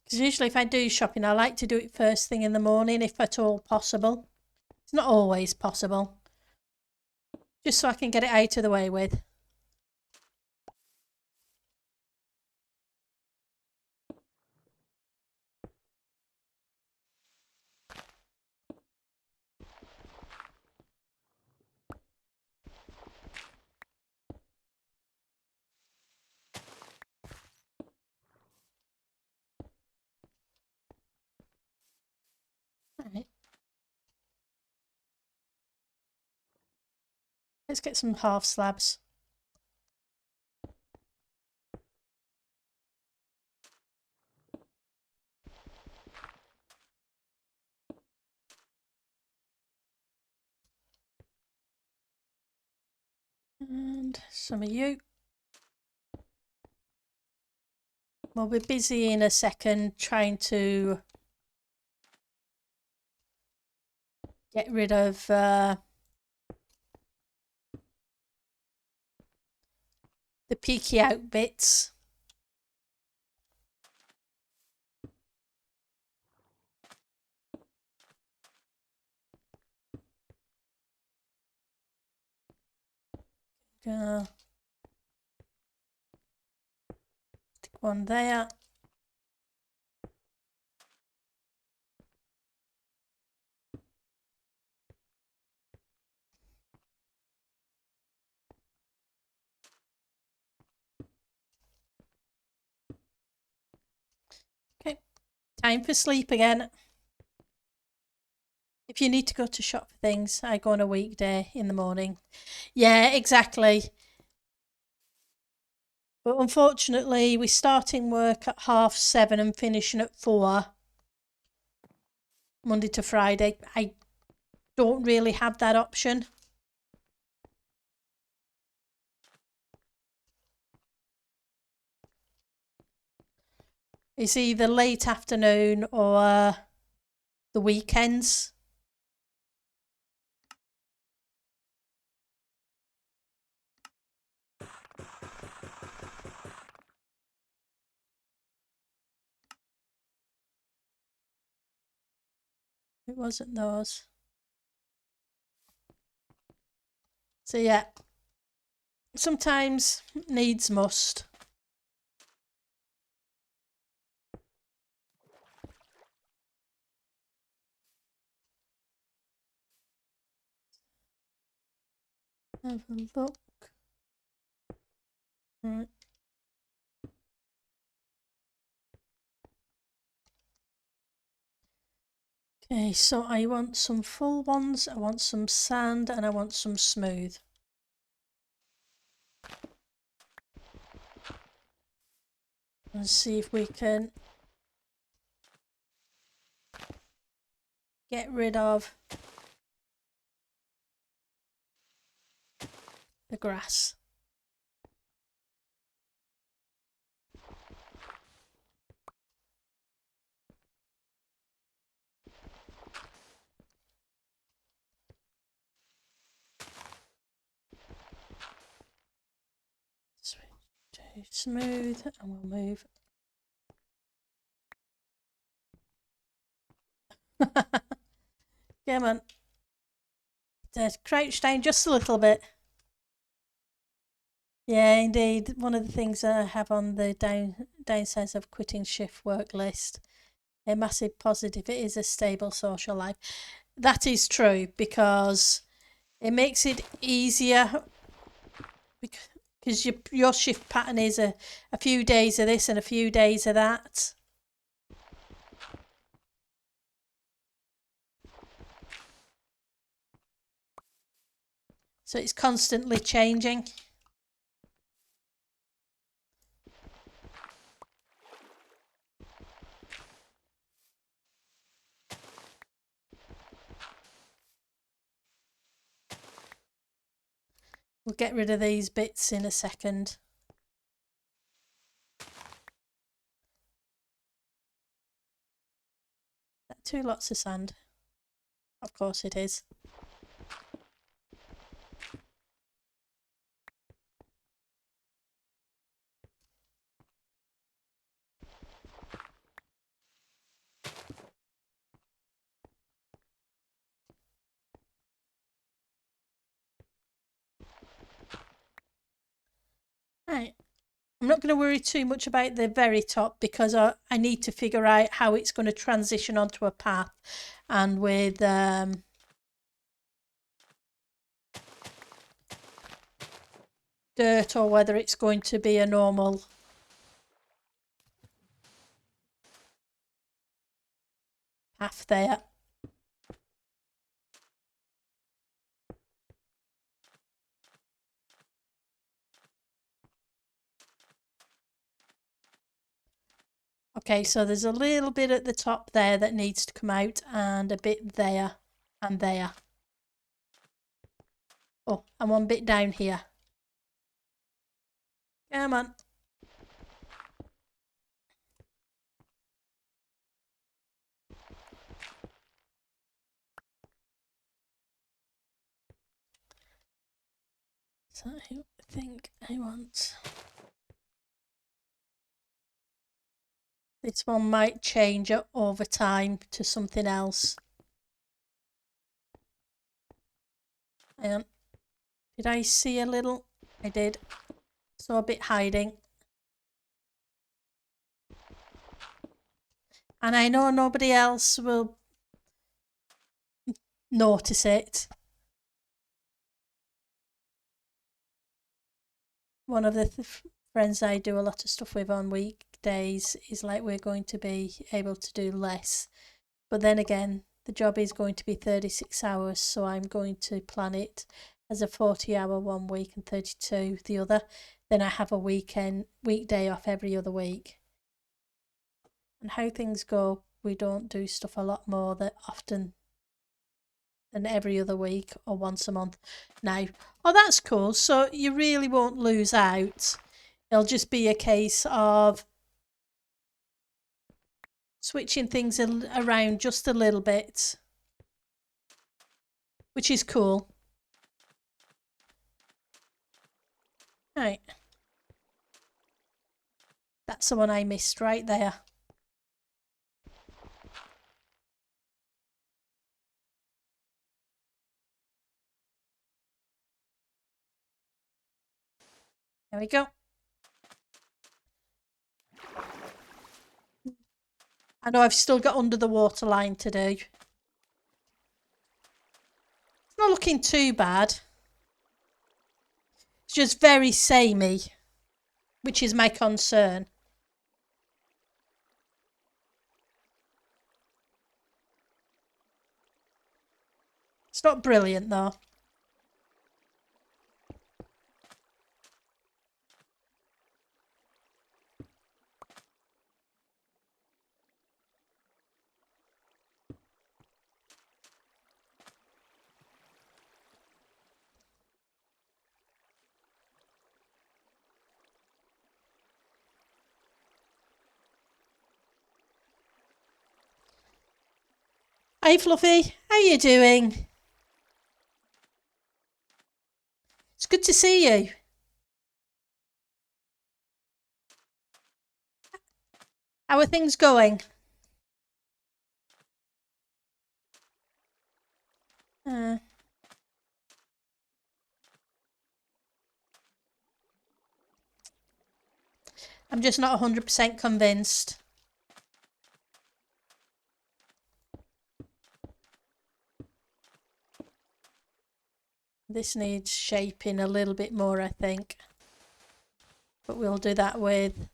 Because usually if I do shopping, I like to do it first thing in the morning, if at all possible. It's not always possible. Just so I can get it out of the way with. Right. Let's get some half slabs. And some of you. We'll be busy in a second trying to get rid of the peeky out bits. Stick one there. Okay, time for sleep again. If you need to go to shop for things, I go on a weekday in the morning. Yeah, exactly. But unfortunately, we're starting work at 7:30 and finishing at 4, Monday to Friday. I don't really have that option. It's either late afternoon or the weekends. It wasn't those. So yeah, sometimes needs must. Have a look. Right. Okay, so I want some full ones, I want some sand, and I want some smooth. Let's see if we can get rid of the grass. smooth, and we'll move. Come on. Crouch down just a little bit. Yeah, indeed. One of the things I have on the downsides of quitting shift work list, a massive positive, it is a stable social life. That is true, because it makes it easier, because your shift pattern is a few days of this and a few days of that. So it's constantly changing. We'll get rid of these bits in a second. That too lots of sand. Of course it is. Right. I'm not going to worry too much about the very top, because I need to figure out how it's going to transition onto a path, and with dirt, or whether it's going to be a normal path there. Okay, so there's a little bit at the top there that needs to come out, and a bit there and there. Oh, and one bit down here. Come on. So I think I want... This one might change over time to something else. Did I see a little? I did. So a bit hiding. And I know nobody else will notice it. One of the friends I do a lot of stuff with on weekdays is like, we're going to be able to do less. But then again, the job is going to be 36 hours, so I'm going to plan it as a 40-hour one week and 32 the other. Then I have a weekday off every other week. And how things go, we don't do stuff a lot more that often than every other week or once a month now. Oh, that's cool. So you really won't lose out. It'll just be a case of switching things around just a little bit, which is cool. Right. That's the one I missed right there. There we go. I know I've still got under the water line to do. It's not looking too bad. It's just very samey, which is my concern. It's not brilliant though. Hey Fluffy, how you doing? It's good to see you. How are things going? I'm just not 100% convinced. This needs shaping a little bit more, I think. But we'll do that with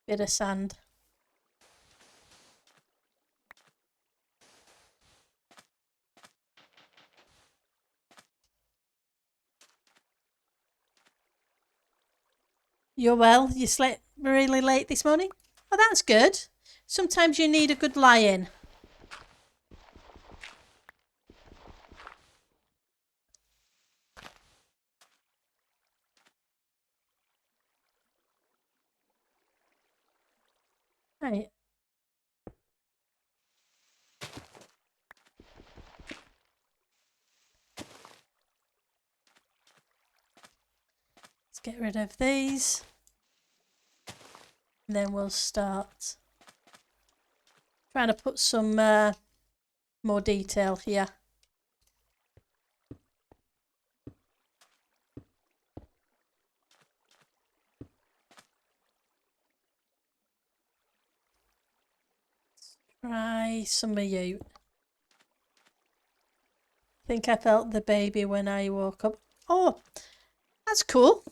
a bit of sand. You're well? You slept really late this morning? Oh, that's good. Sometimes you need a good lie-in. Right. Let's get rid of these. And then we'll start trying to put some more detail here. Try some of you. I think I felt the baby when I woke up. Oh, that's cool.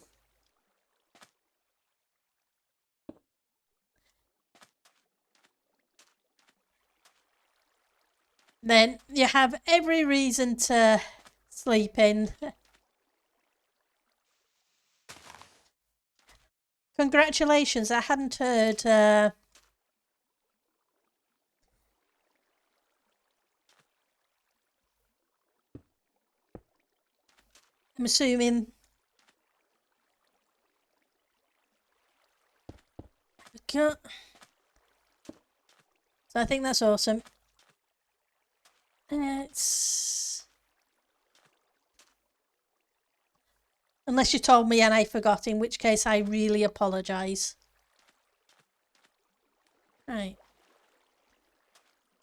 Then you have every reason to sleep in. Congratulations, I hadn't heard. I'm assuming. So I think that's awesome. It's. Unless you told me and I forgot, in which case I really apologise. Right.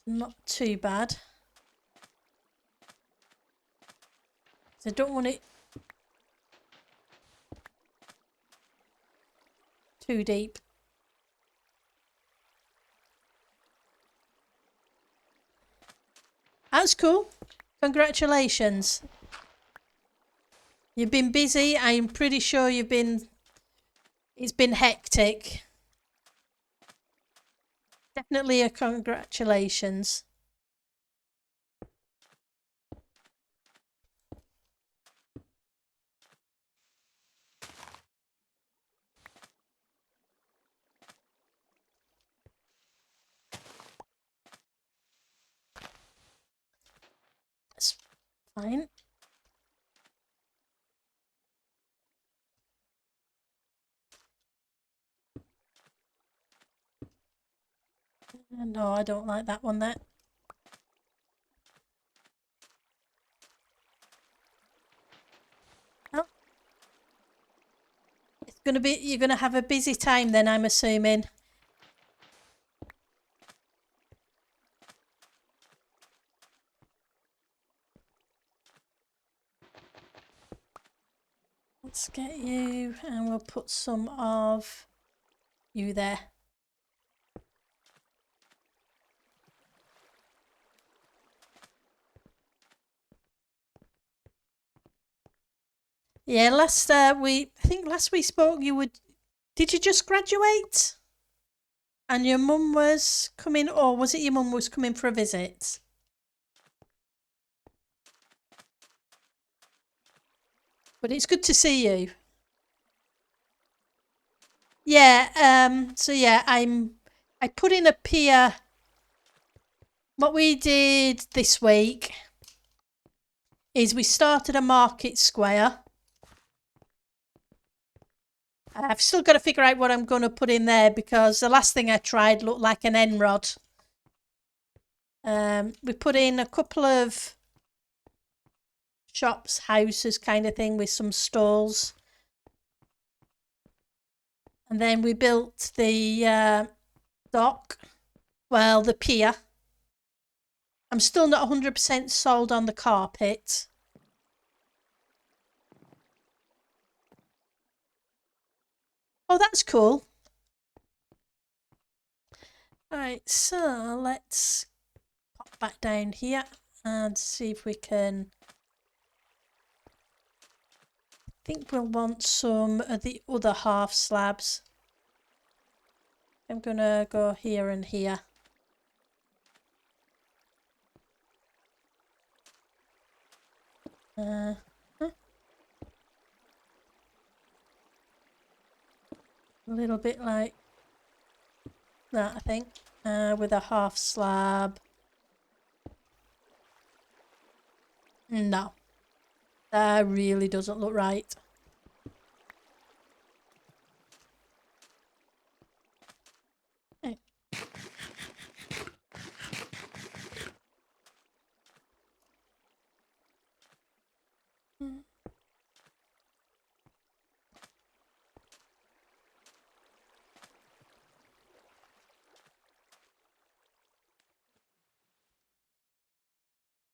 Not too bad. So I don't want it too deep. That's cool. Congratulations. You've been busy. I'm pretty sure it's been hectic. Definitely a congratulations. That's fine. No, I don't like that one there. Oh. You're gonna have a busy time then, I'm assuming. Let's get you, and we'll put some of you there. Yeah, I think last we spoke, did you just graduate? And your mum was coming, or was it your mum was coming for a visit? But it's good to see you. Yeah, so yeah, I put in a pier. What we did this week is we started a market square. I've still got to figure out what I'm going to put in there because the last thing I tried looked like an end rod. We put in a couple of shops, houses kind of thing with some stalls. And then we built the dock, well, the pier. I'm still not 100% sold on the carpet. Oh, that's cool. Right, so let's pop back down here and see if we can. I think we'll want some of the other half slabs. I'm gonna go here and here. A little bit like that, I think, with a half slab. No, that really doesn't look right.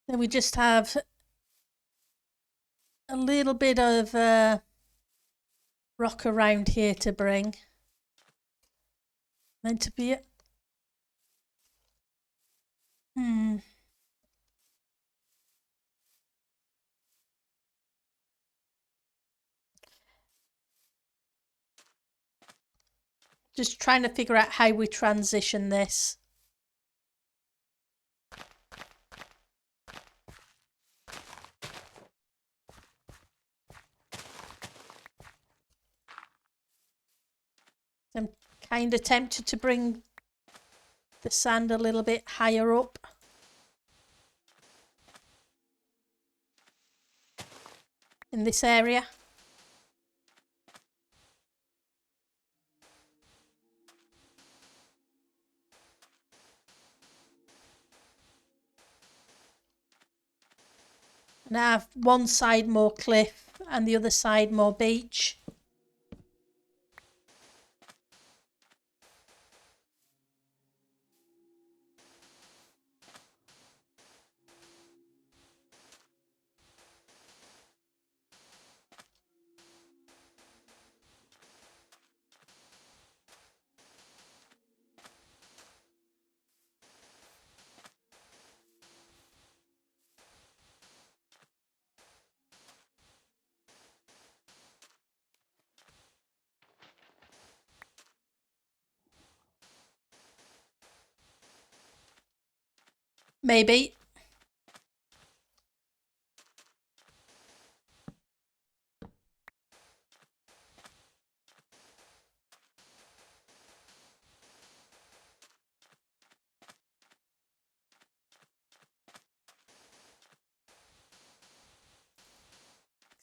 Then we just have a little bit of rock around here to bring. Meant to be it. Just trying to figure out how we transition this. I'm kind of tempted to bring the sand a little bit higher up. In this area. And have one side more cliff and the other side more beach. Maybe.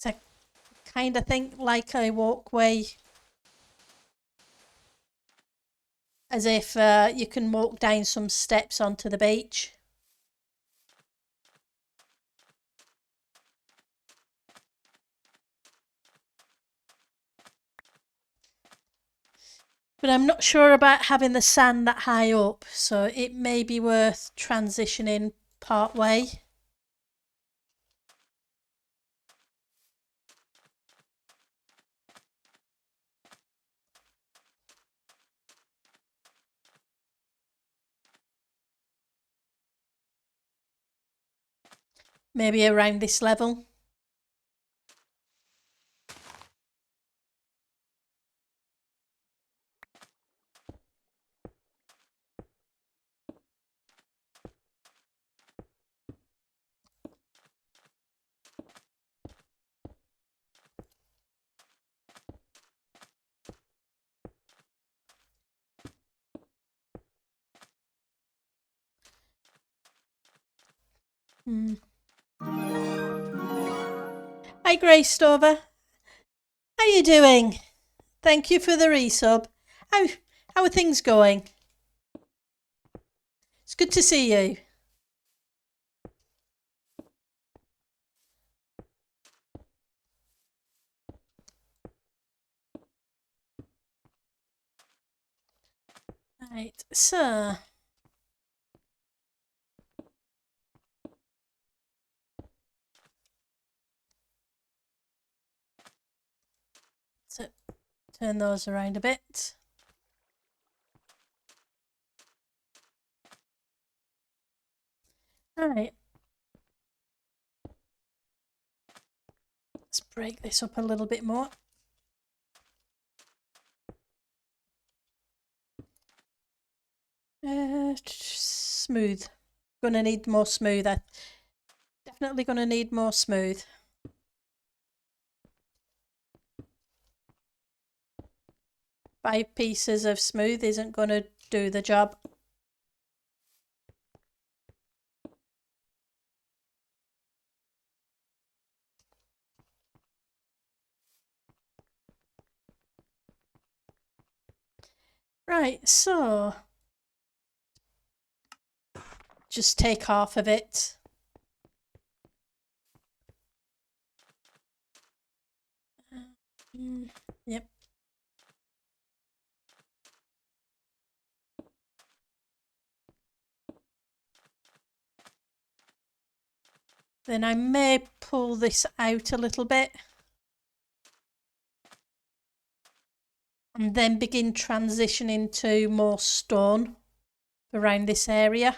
I kind of think like a walkway. As if you can walk down some steps onto the beach. But I'm not sure about having the sand that high up, so it may be worth transitioning part way. Maybe around this level. Hi Grace Stover. How you doing? Thank you for the resub. How are things going? It's good to see you. so turn those around a bit. Right. Let's break this up a little bit more. Smooth. Gonna need more smooth. Definitely gonna need more smooth. 5 pieces of smooth isn't gonna do the job. Right, so just take half of it. Yep. Then I may pull this out a little bit. And then begin transitioning to more stone around this area.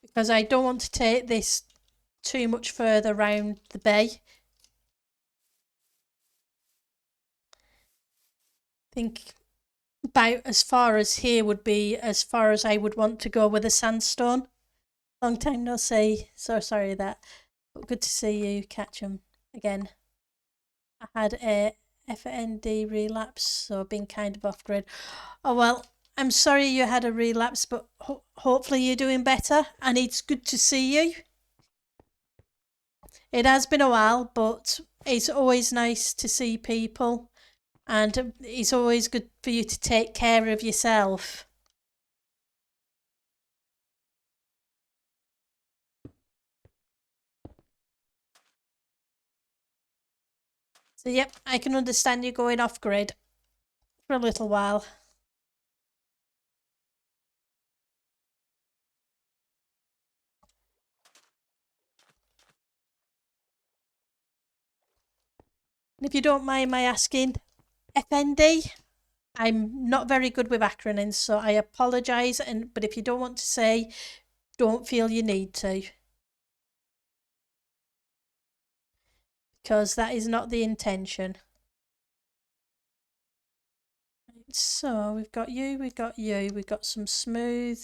Because I don't want to take this too much further around the bay. I think about as far as here would be as far as I would want to go with a sandstone. Long time no see. So sorry that. But good to see you catch 'em again. I had a FND relapse, so I've been kind of off grid. Oh well, I'm sorry you had a relapse, but hopefully you're doing better, and it's good to see you. It has been a while, but it's always nice to see people, and it's always good for you to take care of yourself. So yep, I can understand you going off grid for a little while. And if you don't mind my asking, FND? I'm not very good with acronyms, so I apologise. But if you don't want to say, don't feel you need to, because that is not the intention. So we've got you, we've got you, we've got some smooth.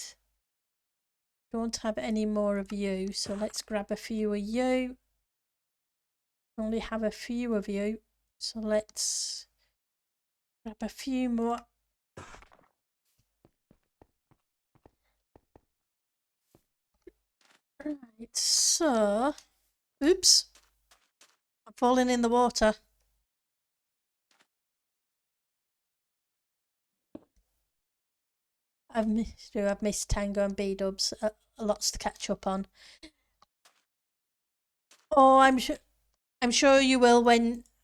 Don't have any more of you, so let's grab a few of you. Only have a few of you, so let's grab a few more. Right, so, oops, I'm falling in the water. I've missed Tango and B-dubs. Lots to catch up on. Oh, I'm sure you will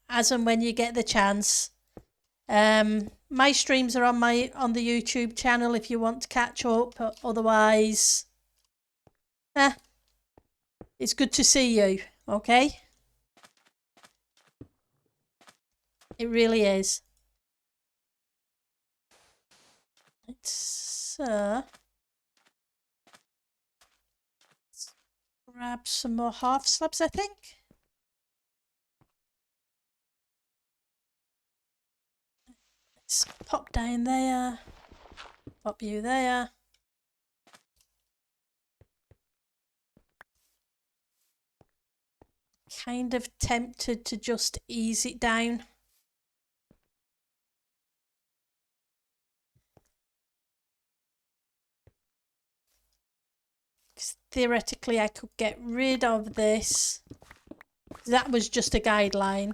as and when you get the chance. My streams are on the YouTube channel if you want to catch up. Otherwise, it's good to see you. Okay, it really is. Let's grab some more half slabs, I think. Let's pop down there. Pop you there. Kind of tempted to just ease it down. Because theoretically I could get rid of this. That was just a guideline.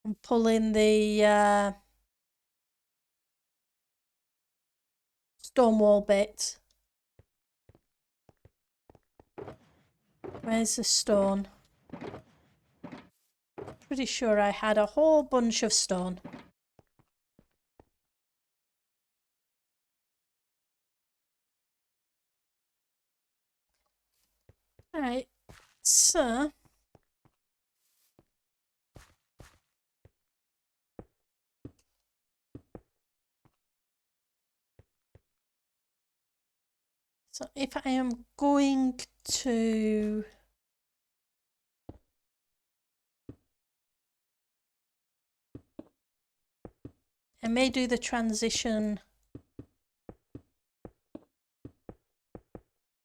And pull in the stone wall bit. Where's the stone? Pretty sure I had a whole bunch of stone. Right, so if I am going to I may do the transition,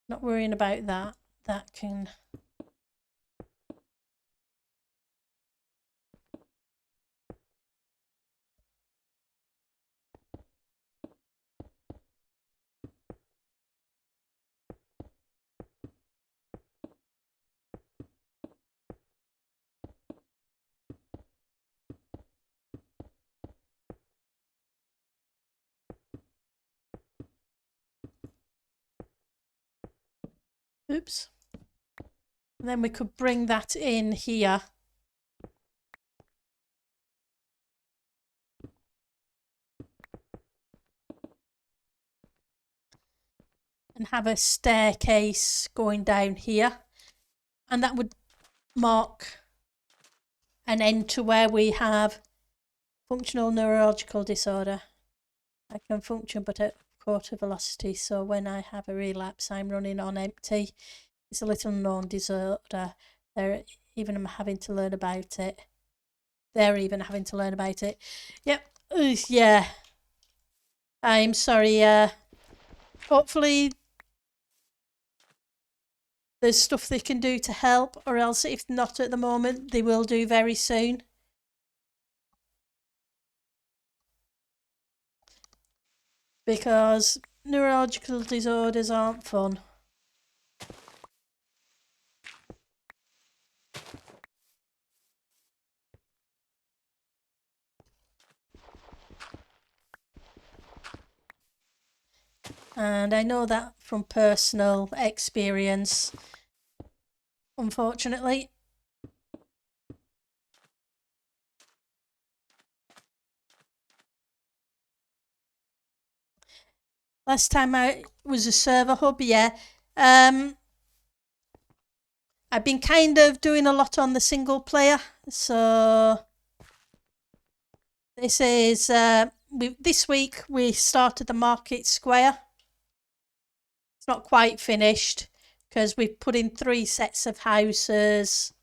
not worrying about that. That can oops. And then we could bring that in here. And have a staircase going down here. And that would mark an end to where we have functional neurological disorder. I can function but at quarter velocity, so when I have a relapse I'm running on empty. It's a little known disorder. They're even having to learn about it. Yep. Yeah. I'm sorry. Hopefully there's stuff they can do to help, or else if not at the moment, they will do very soon. Because neurological disorders aren't fun. And I know that from personal experience, unfortunately. Last time I was a server hub, yeah. I've been kind of doing a lot on the single player, so this is this week we started the market square. It's not quite finished because we've put in 3 sets of houses,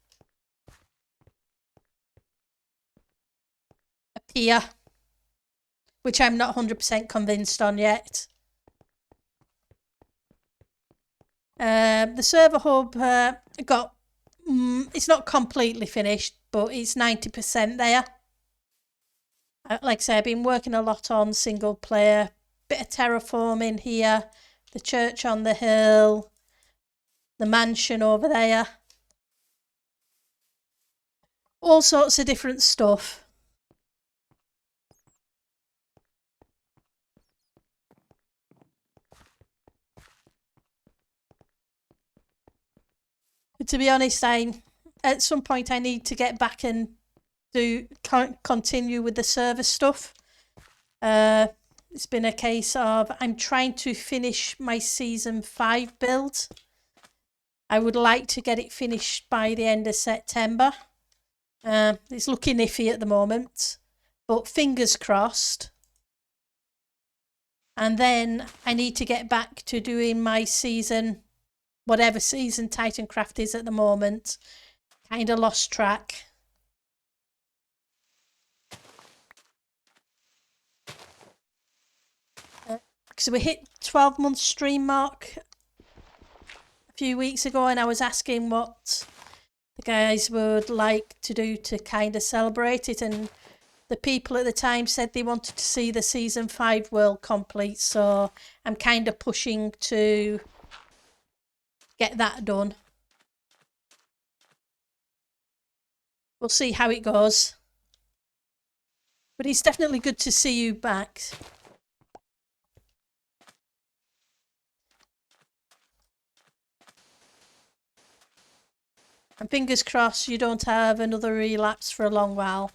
a pier, which I'm not 100% convinced on yet. The server hub got it's not completely finished, but it's 90% there. Like I say, I've been working a lot on single player, bit of terraforming here, the church on the hill, the mansion over there, all sorts of different stuff. But to be honest, at some point I need to get back and continue with the server stuff. It's been a case of I'm trying to finish my season 5 build. I would like to get it finished by the end of September. It's looking iffy at the moment, but fingers crossed. And then I need to get back to doing my season, whatever season Titancraft is at the moment. Kind of lost track. So we hit 12-month stream mark a few weeks ago, and I was asking what the guys would like to do to kind of celebrate it, and the people at the time said they wanted to see the season 5 world complete, so I'm kind of pushing to get that done. We'll see how it goes. But it's definitely good to see you back. And fingers crossed you don't have another relapse for a long while.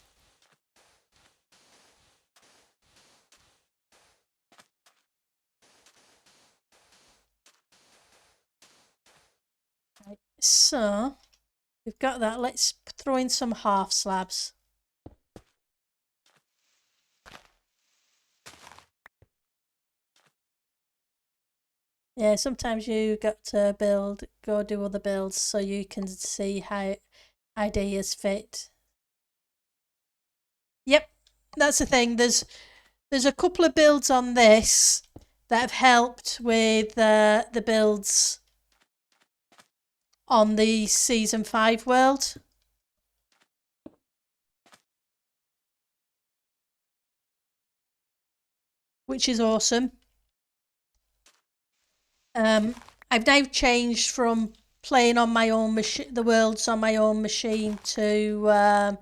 Right, so we've got that. Let's throw in some half slabs. Yeah, sometimes you got to go do other builds so you can see how ideas fit. Yep, that's the thing. There's a couple of builds on this that have helped with the builds on the Season 5 world. Which is awesome. I've now changed from playing on my own machine, the worlds on my own machine, to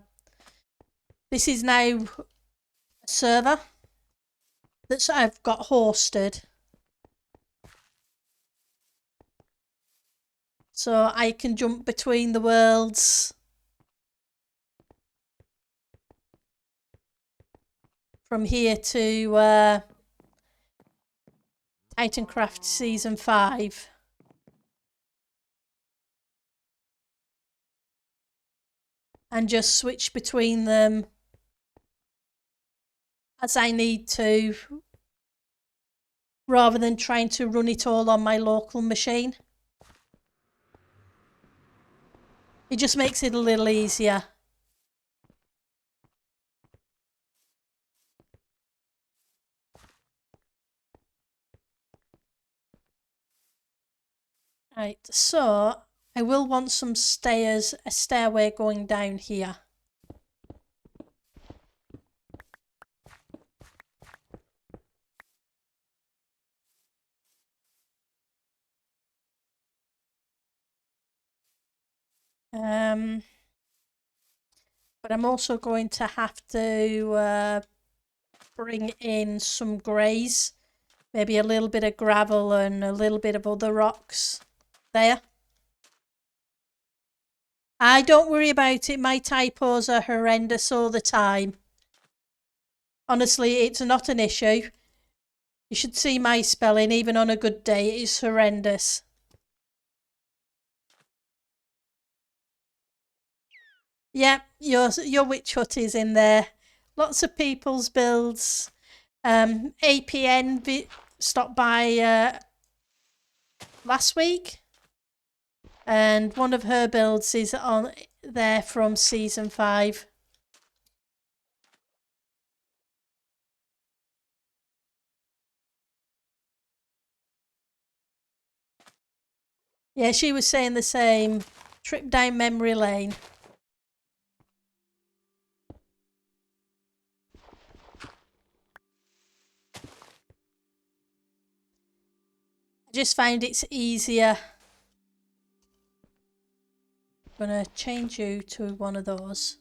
this is now a server that I've got hosted. So I can jump between the worlds from here to Titancraft Season 5. And just switch between them as I need to, rather than trying to run it all on my local machine. It just makes it a little easier. Right, so I will want some stairs, a stairway going down here. But I'm also going to have to bring in some greys, maybe a little bit of gravel and a little bit of other rocks there. I don't worry about it. My typos are horrendous all the time. Honestly, it's not an issue. You should see my spelling, even on a good day. It is horrendous. Yeah, your witch hut is in there. Lots of people's builds. APN stopped by last week, and one of her builds is on there from Season 5. Yeah, she was saying the same. Trip down memory lane. I just find it's easier. I'm gonna change you to one of those.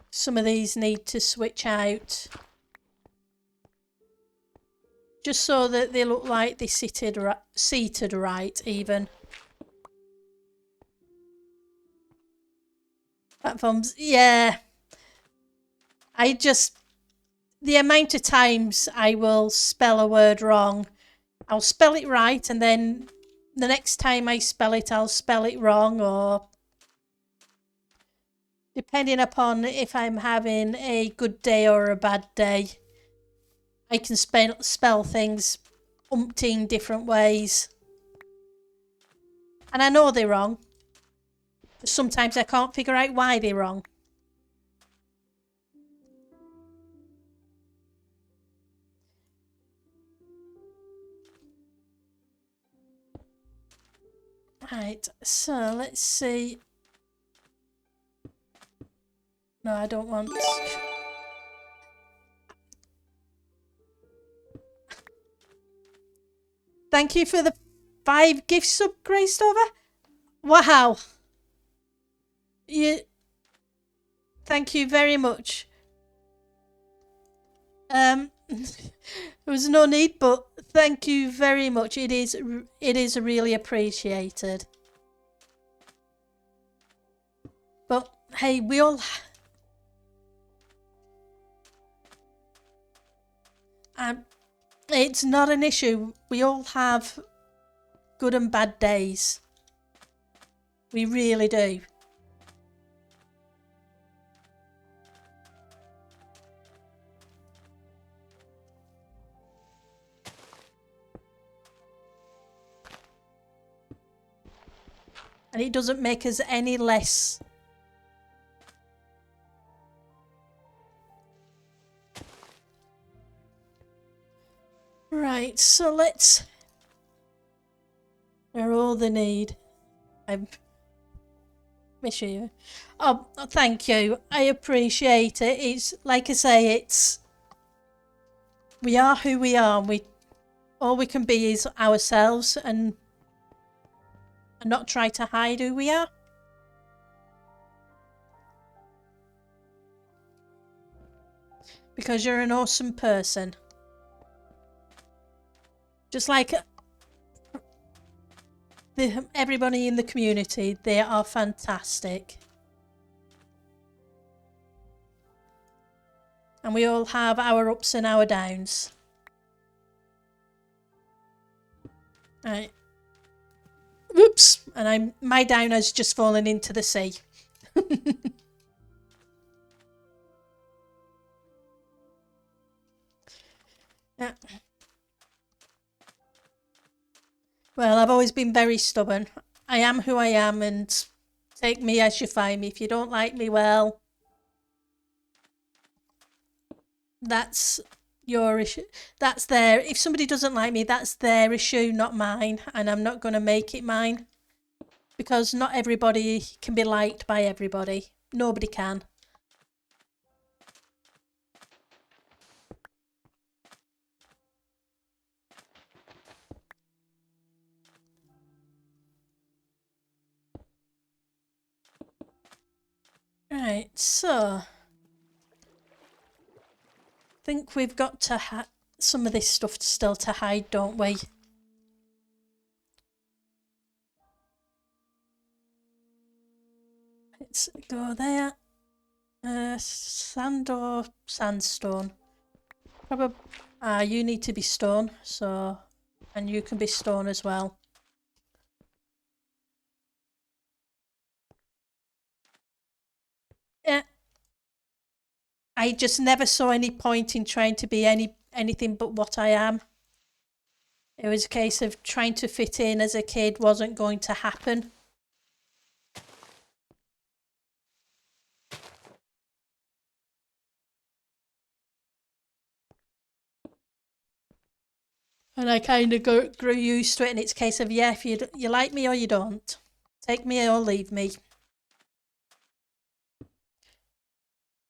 Some of these need to switch out, just so that they look like they're seated right even. Platforms, yeah. The amount of times I will spell a word wrong, I'll spell it right, and then the next time I spell it, I'll spell it wrong, or depending upon if I'm having a good day or a bad day, I can spell things umpteen different ways. And I know they're wrong. Sometimes I can't figure out why they're wrong. Right, so let's see. No, I don't want... Thank you for the 5 gift sub, Greystover. Wow. Thank you very much. there was no need, but thank you very much. It is really appreciated. But hey, we all it's not an issue. We all have good and bad days. We really do. And it doesn't make us any less. Right, so let's... They're all they need. I miss you. Oh, thank you. I appreciate it. It's, like I say, it's... We are who we are. All we can be is ourselves and not try to hide who we are. Because you're an awesome person. Just like everybody in the community, they are fantastic. And we all have our ups and our downs. Right. Oops! And my down has just fallen into the sea. Yeah. Well, I've always been very stubborn. I am who I am, and take me as you find me. If you don't like me, well, that's your issue. That's their... If somebody doesn't like me, that's their issue, not mine. And I'm not going to make it mine. Because not everybody can be liked by everybody. Nobody can. Right, so... I think we've got to some of this stuff still to hide, don't we? Let's go there. Sand or sandstone? Probably. You need to be stone, so... And you can be stone as well. Yeah. I just never saw any point in trying to be anything but what I am. It was a case of trying to fit in as a kid wasn't going to happen. And I kind of grew used to it, and it's a case of, yeah, if you like me or you don't. Take me or leave me.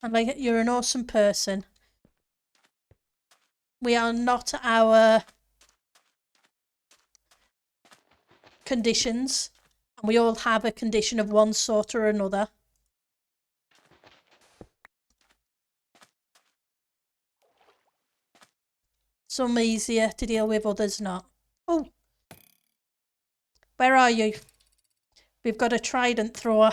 And like, you're an awesome person. We are not our conditions. And we all have a condition of one sort or another. Some easier to deal with, others not. Oh, where are you? We've got a trident thrower.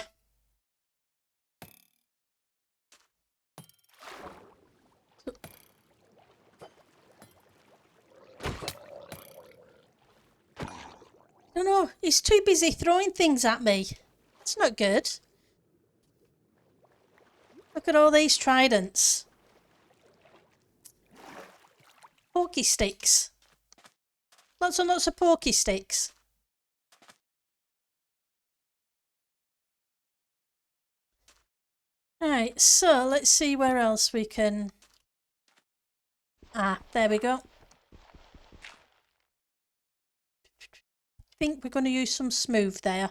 No, he's too busy throwing things at me. It's not good. Look at all these tridents. Porky sticks. Lots and lots of porky sticks. Alright, so let's see where else we can... there we go. I think we're going to use some smooth there.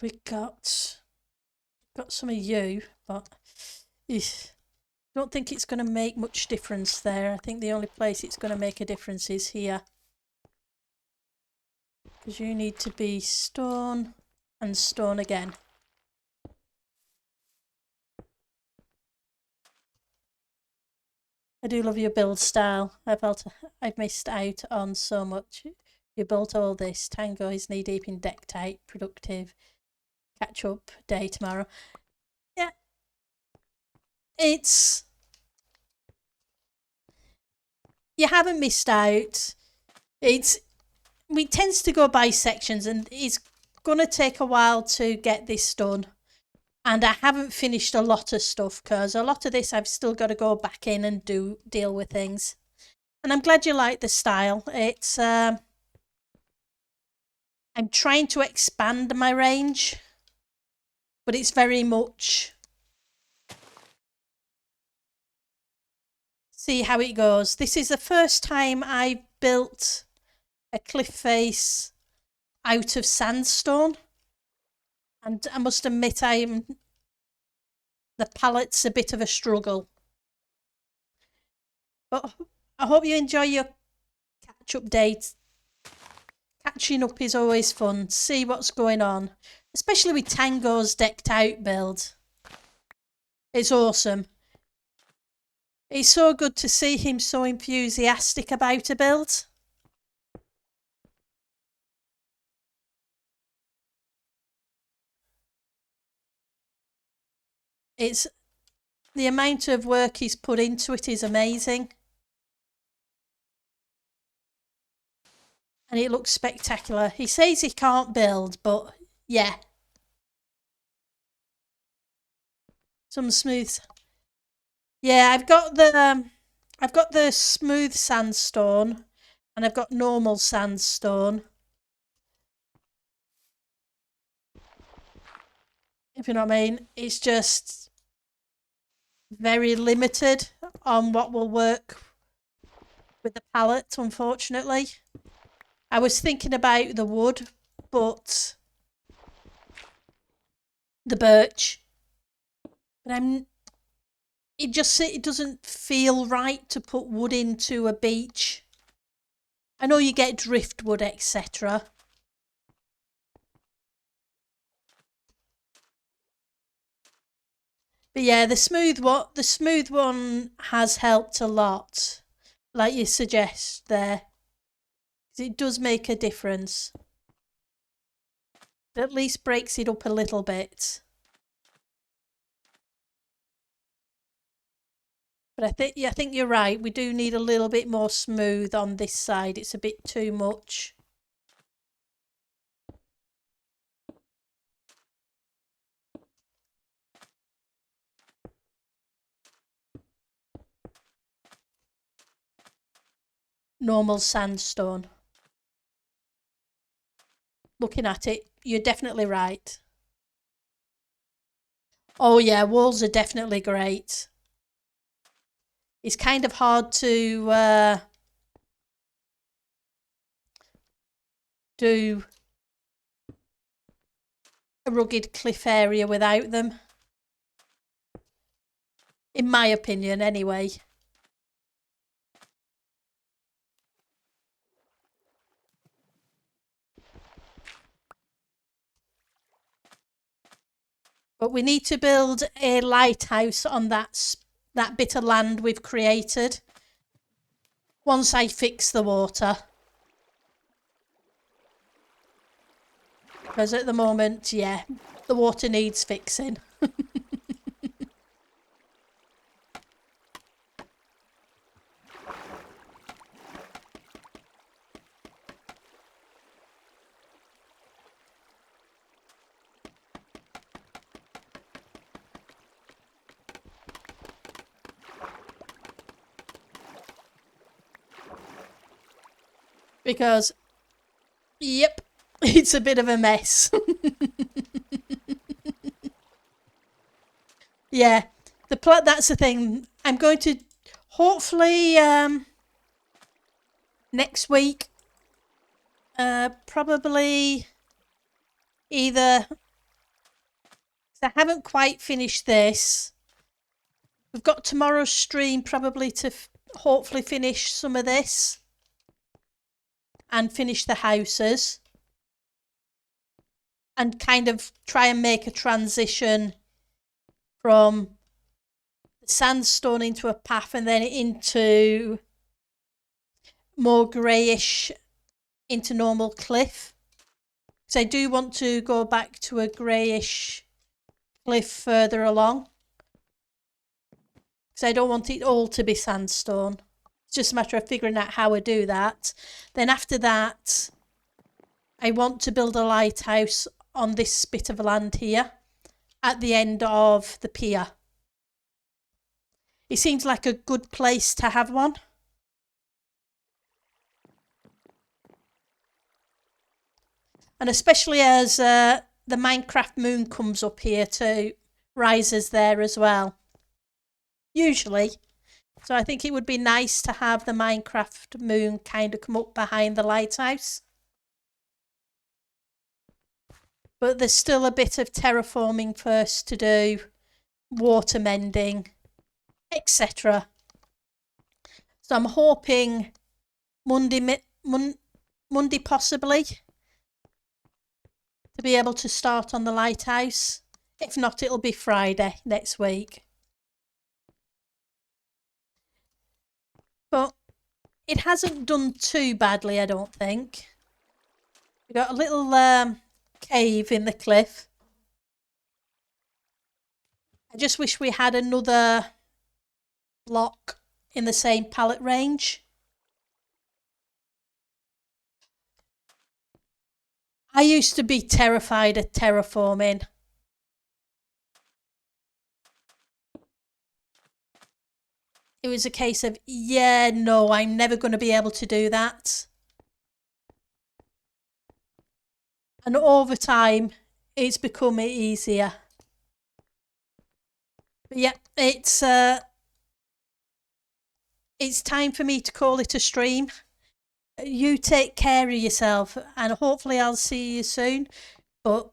We got some of you, but Don't think it's going to make much difference there. I think the only place it's going to make a difference is here. Because you need to be stone and stone again. I do love your build style. I've missed out on so much. You built all this. Tango is knee deep in deck tight, productive. Catch up day tomorrow. Yeah. You haven't missed out. It tends to go by sections, and it's gonna take a while to get this done. And I haven't finished a lot of stuff because a lot of this I've still got to go back in and deal with things. And I'm glad you like the style. It's I'm trying to expand my range, but it's very much see how it goes. This is the first time I've built a cliff face out of sandstone, and I must admit the palette's a bit of a struggle. But I hope you enjoy your catch-up dates. Catching up is always fun. See what's going on, especially with Tango's decked out build. It's awesome. It's so good to see him so enthusiastic about a build. It's the amount of work he's put into it is amazing. And it looks spectacular. He says he can't build, but yeah. Some smooth. Yeah, I've got the smooth sandstone and I've got normal sandstone. If you know what I mean. It's just very limited on what will work with the palette, unfortunately. I was thinking about the wood, but the birch. But it doesn't feel right to put wood into a beach. I know you get driftwood, etc. But yeah, the smooth one has helped a lot, like you suggest there. It does make a difference. It at least breaks it up a little bit. But I think you're right. We do need a little bit more smooth on this side. It's a bit too much. Normal sandstone. Looking at it, you're definitely right. Oh yeah, walls are definitely great. It's kind of hard to do a rugged cliff area without them. In my opinion, anyway. But we need to build a lighthouse on that bit of land we've created. Once I fix the water. Because at the moment, yeah, the water needs fixing. Because, yep, it's a bit of a mess. Yeah, that's the thing. I'm going to hopefully next week, probably either. I haven't quite finished this. We've got tomorrow's stream probably to hopefully finish some of this and finish the houses and kind of try and make a transition from sandstone into a path and then into more greyish into normal cliff. Because I do want to go back to a greyish cliff further along. Because I don't want it all to be sandstone. It's just a matter of figuring out how I do that. Then after that, I want to build a lighthouse on this bit of land here at the end of the pier. It seems like a good place to have one. And especially as the Minecraft moon comes up here too, rises there as well. Usually. So I think it would be nice to have the Minecraft moon kind of come up behind the lighthouse. But there's still a bit of terraforming first to do, water mending, etc. So I'm hoping Monday possibly to be able to start on the lighthouse. If not, it'll be Friday next week. But it hasn't done too badly, I don't think. We've got a little cave in the cliff. I just wish we had another block in the same pallet range. I used to be terrified of terraforming. It was a case of, yeah, no, I'm never going to be able to do that. And over time, it's become easier. But yeah, it's time for me to call it a stream. You take care of yourself, and hopefully I'll see you soon. But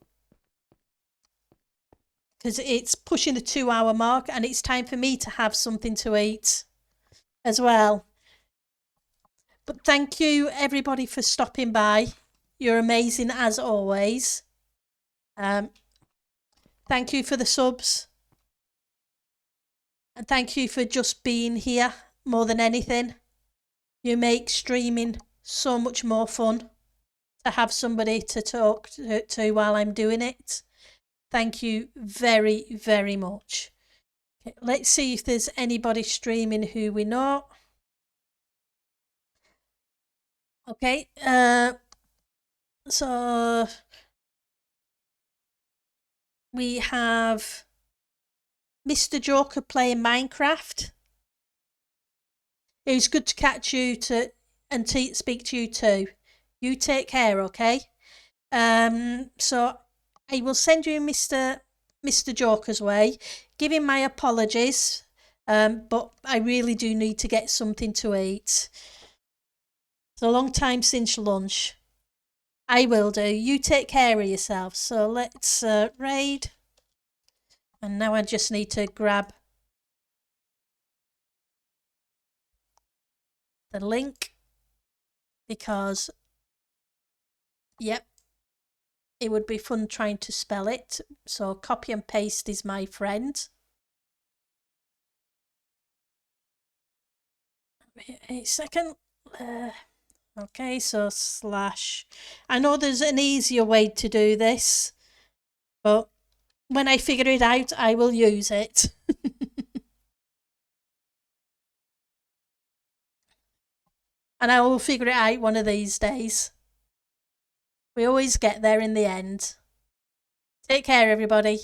because it's pushing the 2-hour mark, and it's time for me to have something to eat as well. But thank you everybody for stopping by. You're amazing as always. Thank you for the subs. And thank you for just being here more than anything. You make streaming so much more fun to have somebody to talk to while I'm doing it. Thank you very, very much. Okay, let's see if there's anybody streaming who we know. Okay, so we have Mr. Joker playing Minecraft. It was good to catch you and speak to you too. You take care, okay? So I will send you Mr. Joker's way. Give him my apologies, but I really do need to get something to eat. It's a long time since lunch. I will do. You take care of yourself. So let's raid. And now I just need to grab the link because, yep, it would be fun trying to spell it. So copy and paste is my friend. Wait a second. Okay, so slash. I know there's an easier way to do this, but when I figure it out, I will use it. And I will figure it out one of these days. We always get there in the end. Take care, everybody.